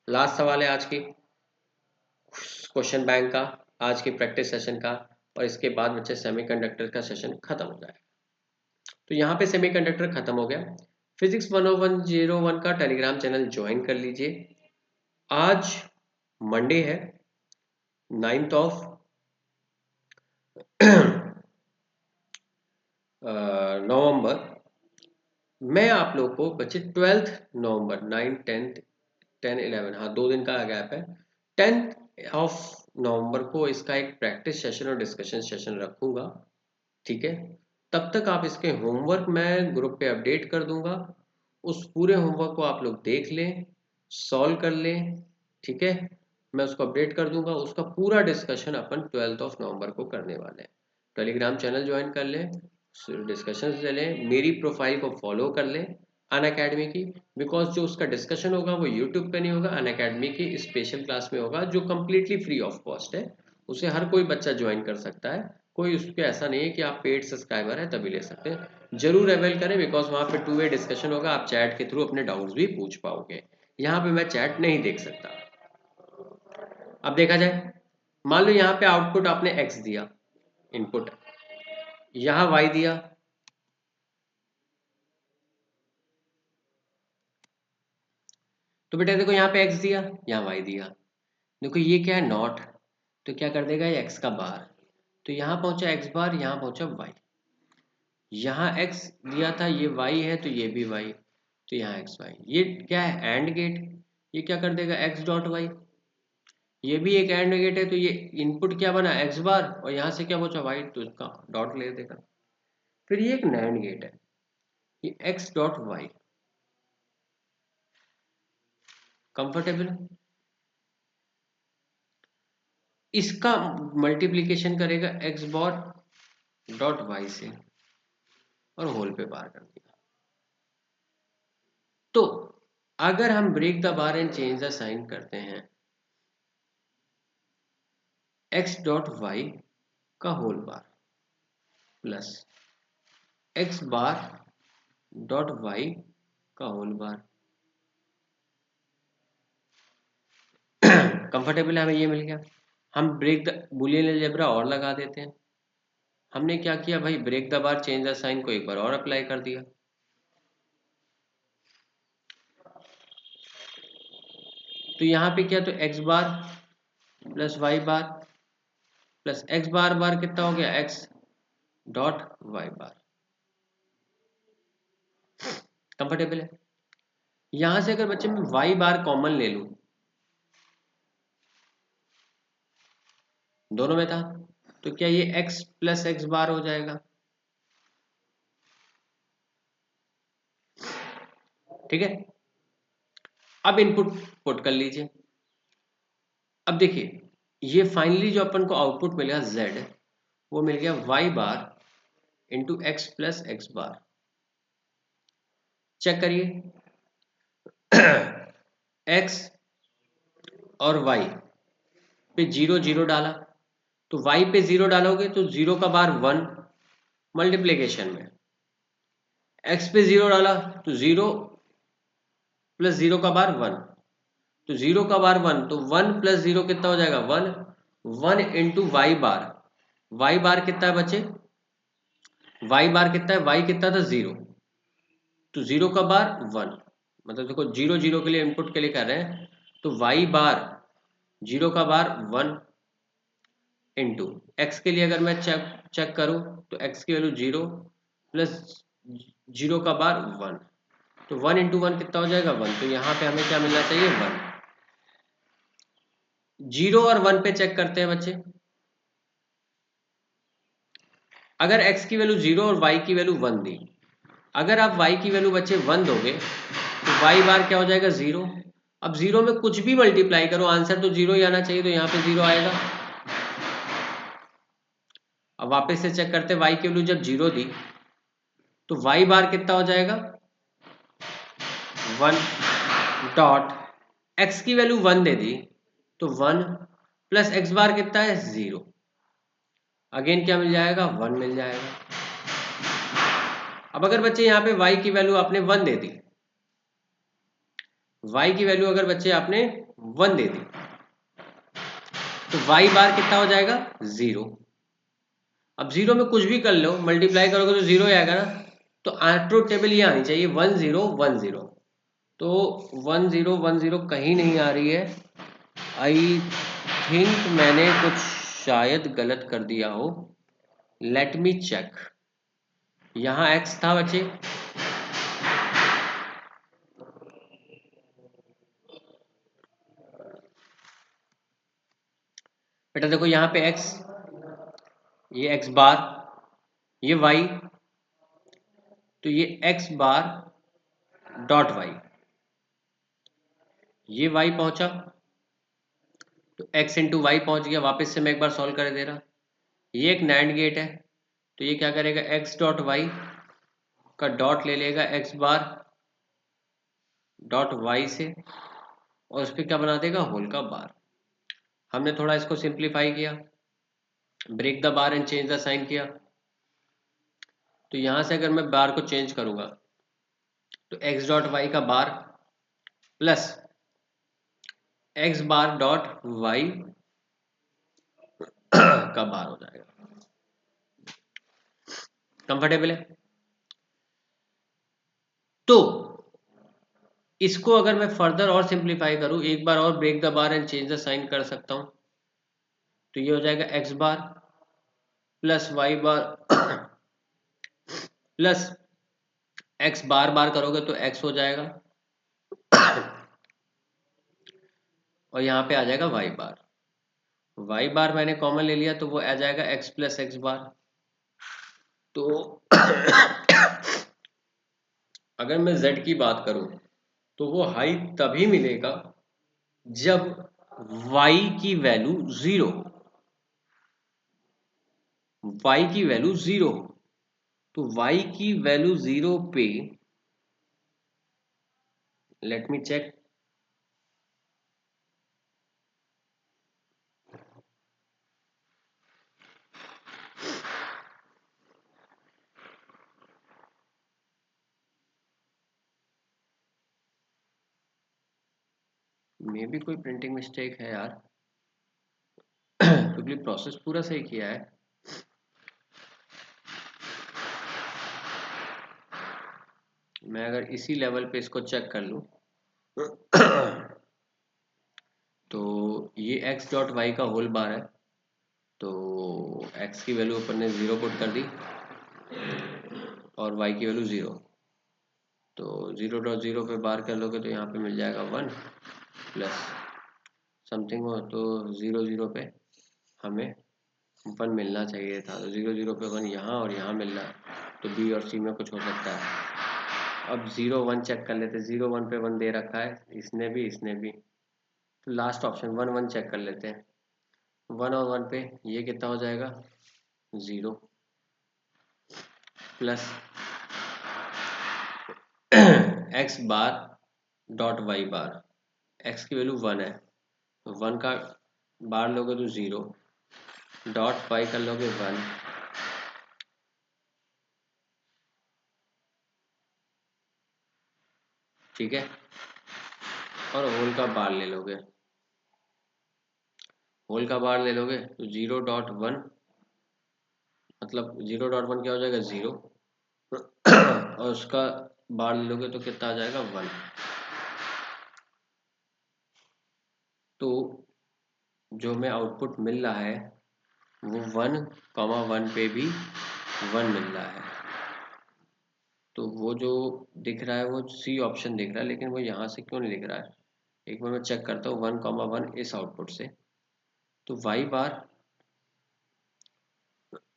लास्ट सवाल है आज की क्वेश्चन बैंक का, आज की प्रैक्टिस सेशन का, और इसके बाद बच्चे सेमीकंडक्टर का सेशन खत्म हो जाएगा। तो यहाँ पे सेमीकंडक्टर खत्म हो गया। फिजिक्स 10101 का टेलीग्राम चैनल ज्वाइन कर लीजिए। आज मंडे है 9th ऑफ नवंबर। मैं आप लोग को बच्चे 12th नवंबर, 9 10th 10 11, हाँ 2 दिन का गैप है, 10th ऑफ नवंबर को इसका एक प्रैक्टिस सेशन और डिस्कशन सेशन रखूंगा, ठीक है। तब तक आप इसके होमवर्क मैं ग्रुप पे अपडेट कर दूंगा, उस पूरे होमवर्क को आप लोग देख लें, सॉल्व कर लें, ठीक है। मैं उसको अपडेट कर दूंगा, उसका पूरा discussion upon 12th of November को करने वाले हैं। टेलीग्राम चैनल ज्वाइन कर लें, डिस्कशंस ले लें, मेरी प्रोफाइल को फॉलो कर लें अन अकेडमी की, बिकॉज जो उसका डिस्कशन होगा वो यूट्यूब पे नहीं होगा, अन अकेडमी की स्पेशल क्लास में होगा जो कम्प्लीटली फ्री ऑफ कॉस्ट है, उसे हर कोई बच्चा ज्वाइन कर सकता है। कोई उस पर ऐसा नहीं है कि आप पेड सब्सक्राइबर है तभी ले सकते हैं, जरूर अवेल करें, बिकॉज वहाँ पे 2 वे डिस्कशन होगा, आप चैट के थ्रू अपने डाउट्स भी पूछ पाओगे। यहाँ पे मैं चैट नहीं देख सकता। अब देखा जाए, मान लो यहाँ पे आउटपुट आपने x दिया इनपुट, यहाँ y दिया, तो बेटा देखो यहाँ पे x दिया, यहाँ y दिया, देखो ये क्या है नॉट, तो क्या कर देगा ये x का बार, तो यहाँ पहुंचा x बार, यहाँ पहुंचा y, यहाँ x दिया था ये y है तो ये भी y, तो यहाँ x y, ये क्या है एंड गेट, ये क्या कर देगा x डॉट y, ये भी एक एंड गेट है तो ये इनपुट क्या बना x बार, और यहाँ से क्या पहुंचा y, तो इसका डॉट ले देगा। फिर ये एक नैंड गेट है, ये x डॉट y, कंफर्टेबल, इसका मल्टीप्लीकेशन करेगा x बार डॉट y से और होल पे बार कर दिया। तो अगर हम break the bar and change the sign करते हैं, x डॉट y का whole bar plus x bar dot y का होल बार, कंफर्टेबल है, हमें ये मिल गया। हम ब्रेक द बुलियन अलजेब्रा और लगा देते हैं। हमने क्या किया भाई, break the bar change the sign को एक बार और अप्लाई कर दिया, तो यहाँ पे क्या, तो एक्स बार plus Y bar plus X बार बार कितना हो गया, एक्स डॉट वाई बार। कंफर्टेबल है। यहां से अगर बच्चे मैं वाई बार कॉमन ले लूं, दोनों में था, तो क्या ये एक्स प्लस एक्स बार हो जाएगा। ठीक है, अब इनपुट पुट कर लीजिए। अब देखिए, ये फाइनली जो अपन को आउटपुट मिलेगा z, वो मिल गया y bar into x plus X बार। चेक करिए, x और y पे 0 0 डाला, तो y पे 0 डालोगे तो 0 का बार 1 मल्टीप्लीकेशन में, x पे 0 डाला तो 0 प्लस 0 का बार 1, तो 0 का बार 1, तो 1 प्लस 0 कितना हो जाएगा 1, 1 इंटू वाई बार। वाई बार कितना है बच्चे, वाई बार कितना है, वाई कितना था 0, तो 0 का बार 1, मतलब देखो 0 0 के लिए इनपुट के लिए कर रहे हैं, तो वाई बार 0 का बार 1 इंटू एक्स के लिए अगर मैं चेक चेक करूं, तो एक्स की वैल्यू 0 प्लस 0 का बार 1, तो 1 इंटू 1 कितना हो जाएगा 1, तो यहाँ पे हमें क्या मिलना चाहिए 1। 0 और 1 पे चेक करते हैं बच्चे, अगर x की वैल्यू 0 और y की वैल्यू 1 दी, अगर आप y की वैल्यू बच्चे 1 दोगे तो y बार क्या हो जाएगा 0। अब 0 में कुछ भी मल्टीप्लाई करो, आंसर तो 0 ही आना चाहिए, तो यहाँ पे 0 आएगा। अब वापस से चेक करते हैं, y की वैल्यू जब 0 दी तो y बार कितना हो जाएगा 1 डॉट, x की वैल्यू 1 दे दी तो 1 प्लस x बार कितना है 0, अगेन क्या मिल जाएगा 1 मिल जाएगा। अब अगर बच्चे यहाँ पे y की वैल्यू आपने 1 दे दी, y की वैल्यू अगर बच्चे आपने 1 दे दी, तो y बार कितना हो जाएगा 0। अब 0 में कुछ भी कर लो, मल्टीप्लाई करोगे तो 0 ही आएगा ना, तो ट्रुथ टेबल ये आनी चाहिए 1 0 1 0, तो 1 0 1 0 कहीं नहीं आ रही है। आई थिंक मैंने कुछ शायद गलत कर दिया हो, लेट मी चेक। यहाँ x था बच्चे, बेटा देखो यहाँ पे x, ये x बार, ये y, तो ये x बार डॉट y, ये y पहुंचा तो x इंटू वाई पहुंच गया। वापस से मैं एक बार सॉल्व कर दे रहा, ये एक नैंड गेट है, तो ये क्या करेगा x डॉट वाई का डॉट ले लेगा x बार डॉट वाई से, और उस पर क्या बना देगा होल का बार। हमने थोड़ा इसको सिंप्लीफाई किया, break the bar and change the sign किया, तो यहां से अगर मैं बार को चेंज करूंगा तो x डॉट वाई का bar plus x bar dot Y का बार हो जाएगा। कंफर्टेबल है। तो इसको अगर मैं फर्दर और सिंप्लीफाई करूं, एक बार और break the bar and change the sign कर सकता हूं, तो ये हो जाएगा x bar plus Y bar plus x bar bar करोगे तो x हो जाएगा और यहाँ पे आ जाएगा y बार। y बार मैंने कॉमन ले लिया तो वो आ जाएगा x प्लस एक्स बार। तो अगर मैं z की बात करूं तो वो हाई तभी मिलेगा जब y की वैल्यू 0, y की वैल्यू 0, तो y की वैल्यू 0 पे लेट मी चेक, मे भी कोई प्रिंटिंग मिस्टेक है यार क्योंकि प्रोसेस पूरा सही किया है। मैं अगर इसी लेवल पे इसको चेक कर लूं ये x डॉट वाई का होल बार है, तो x की वैल्यू अपन ने 0 पुट कर दी और y की वैल्यू 0, तो 0.0 पे बार कर लोगे तो यहाँ पे मिल जाएगा 1 प्लस समथिंग हो, तो 0 पे हमें 1 मिलना चाहिए था, तो 0 पे 1 यहाँ और यहाँ मिल रहा है, तो बी और सी में कुछ हो सकता है। अब 0 1 चेक कर लेते हैं, 0 1 पे 1 दे रखा है, इसने भी, तो लास्ट ऑप्शन 1 1 चेक कर लेते हैं। 1 और 1 पे ये कितना हो जाएगा 0 plus X bar dot Y bar, X की वैल्यू 1 है, तो 1 का बार लोगे तो 0 डॉट वाई कर लोगे 1, ठीक है, और होल का बार ले लोगे, होल का बार ले लोगे तो 0.1 मतलब 0.1 क्या हो जाएगा 0 और उसका बार ले लोगे तो कितना आ जाएगा 1। तो जो हमें आउटपुट मिल रहा है वो 1, 1 पे भी 1 मिल रहा है, तो वो जो दिख रहा है वो सी ऑप्शन दिख रहा है, लेकिन वो यहाँ से क्यों नहीं दिख रहा है, एक बार मैं चेक करता हूँ 1, 1 इस आउटपुट से, तो वाई बार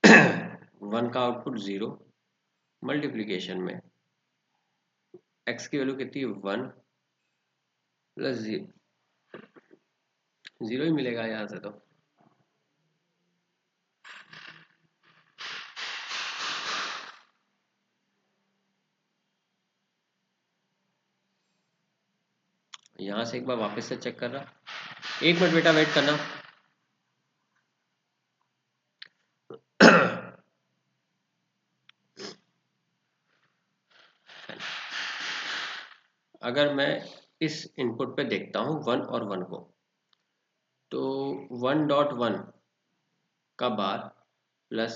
1 का आउटपुट 0 मल्टीप्लीकेशन में x की वैल्यू कितनी है 1 प्लस 0 ही मिलेगा यहाँ से, तो यहाँ से एक बार वापस से चेक कर रहा, 1 मिनट बेटा वेट करना। अगर मैं इस इनपुट पे देखता हूँ 1 और 1 को, तो 1.1 का बार प्लस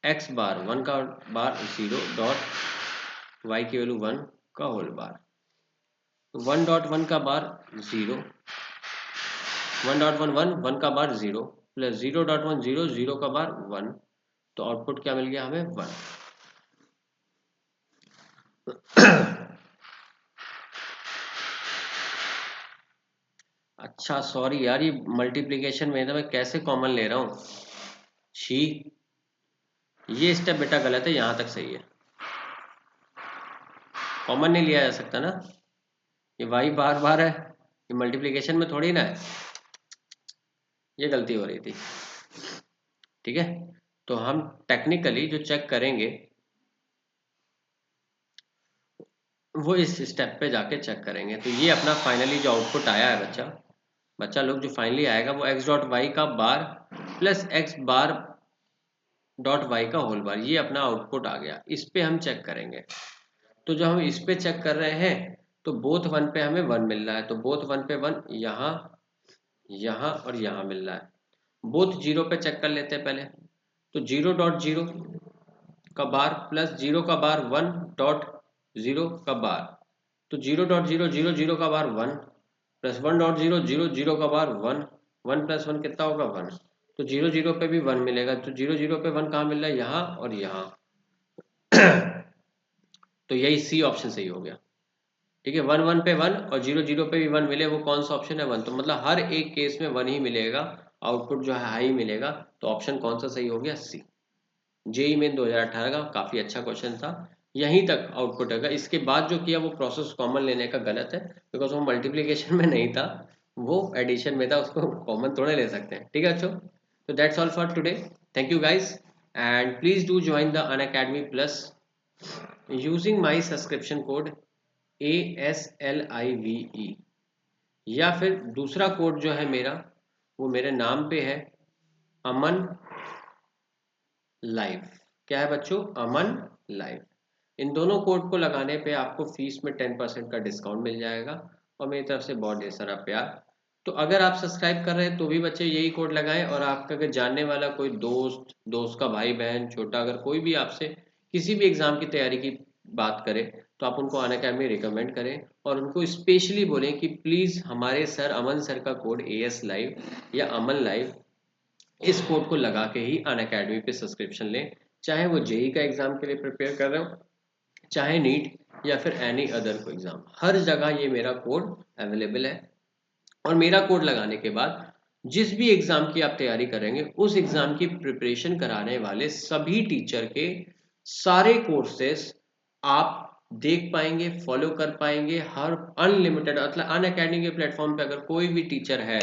x बार 1 का बार 0 डॉट y की वैल्यू 1 का होल बार, तो 1.1 का बार 0, 1.1 1 का बार 0 प्लस 0.1 0 0 का बार 1, तो आउटपुट क्या मिल गया हमें 1। अच्छा सॉरी यार, ये मल्टीप्लिकेशन में था, मैं कैसे कॉमन ले रहा हूँ, शी ये स्टेप बेटा गलत है, यहाँ तक सही है, कॉमन नहीं लिया जा सकता ना, ये वाई बार बार है, ये मल्टीप्लिकेशन में थोड़ी ना है, ये गलती हो रही थी, ठीक है। तो हम टेक्निकली जो चेक करेंगे वो इस स्टेप पे जाके चेक करेंगे, तो ये अपना फाइनली जो आउटपुट आया है बच्चा लोग, जो फाइनली आएगा वो x डॉट वाई का bar plus X bar dot Y का होल बार, ये अपना आउटपुट आ गया, इस पे हम चेक करेंगे। तो जो हम इस पे चेक कर रहे हैं, तो बोथ 1 पे हमें 1 मिल रहा है, तो बोथ 1 पे 1 यहाँ यहाँ और यहाँ मिल रहा है, बोथ 0 पे चेक कर लेते हैं पहले, तो 0.0 का बार प्लस 0 का बार 1.0 का बार, तो 0.000 का बार 1 प्लस 1.000 का बार 1, 1 प्लस 1 कितना होगा 1, तो 0 पे भी 1 मिलेगा, तो 0 पे 1 कहाँ मिल रहा है यहाँ और यहाँ। तो यही सी ऑप्शन सही हो गया, ठीक है, 1 1 पे 1 और 0 पे भी 1 मिले, वो कौन सा ऑप्शन है 1, तो मतलब हर एक केस में 1 ही मिलेगा, आउटपुट जो है हाई मिलेगा, तो ऑप्शन कौन सा सही हो गया सी। जेई मेन 2018 का काफी अच्छा क्वेश्चन था, यहीं तक आउटपुट है, इसके बाद जो किया वो प्रोसेस कॉमन लेने का गलत है, बिकॉज वो मल्टीप्लीकेशन में नहीं था, वो एडिशन में था, उसको कॉमन थोड़े ले सकते हैं, ठीक है बच्चों। तो that's all for today, thank you guys, and please do join the Unacademy plus using my subscription code ASLIVE, या फिर दूसरा कोड जो है मेरा, वो मेरे नाम पे है अमन लाइव, क्या है बच्चों अमन लाइव, इन दोनों कोड को लगाने पे आपको फीस में 10% का डिस्काउंट मिल जाएगा, और मेरी तरफ से बहुत ढेर सारा प्यार। तो अगर आप सब्सक्राइब कर रहे हैं तो भी बच्चे यही कोड लगाएं, और आपका अगर जानने वाला कोई दोस्त का भाई बहन छोटा, अगर कोई भी आपसे किसी भी एग्जाम की तैयारी की बात करे, तो आप उनको अनअकैडमी रिकमेंड करें और उनको स्पेशली बोलें कि प्लीज़ हमारे सर अमन सर का कोड AS लाइव या अमन लाइव, इस कोड को लगा के ही अनअकैडमी पे सब्सक्रिप्शन लें। चाहे वो जेई का एग्जाम के लिए प्रिपेयर कर रहे हो, चाहे नीट या फिर एनी अदर को एग्जाम, हर जगह ये मेरा कोड अवेलेबल है। और मेरा कोड लगाने के बाद जिस भी एग्जाम की आप तैयारी करेंगे उस एग्जाम की प्रिपरेशन कराने वाले सभी टीचर के सारे कोर्सेस आप देख पाएंगे, फॉलो कर पाएंगे। हर अनलिमिटेड मतलब अनअकैडमी के प्लेटफॉर्म पे अगर कोई भी टीचर है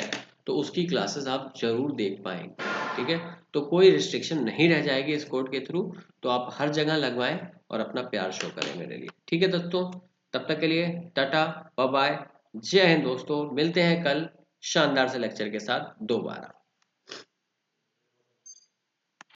तो उसकी क्लासेस आप जरूर देख पाएंगे। ठीक है, तो कोई रिस्ट्रिक्शन नहीं रह जाएगी इस कोड के थ्रू। तो आप हर जगह लगवाएं और अपना प्यार शो करें मेरे लिए। ठीक है दोस्तों, तब तक के लिए टाटा, बाय बाय, जय हिंद दोस्तों। मिलते हैं कल शानदार से लेक्चर के साथ दोबारा।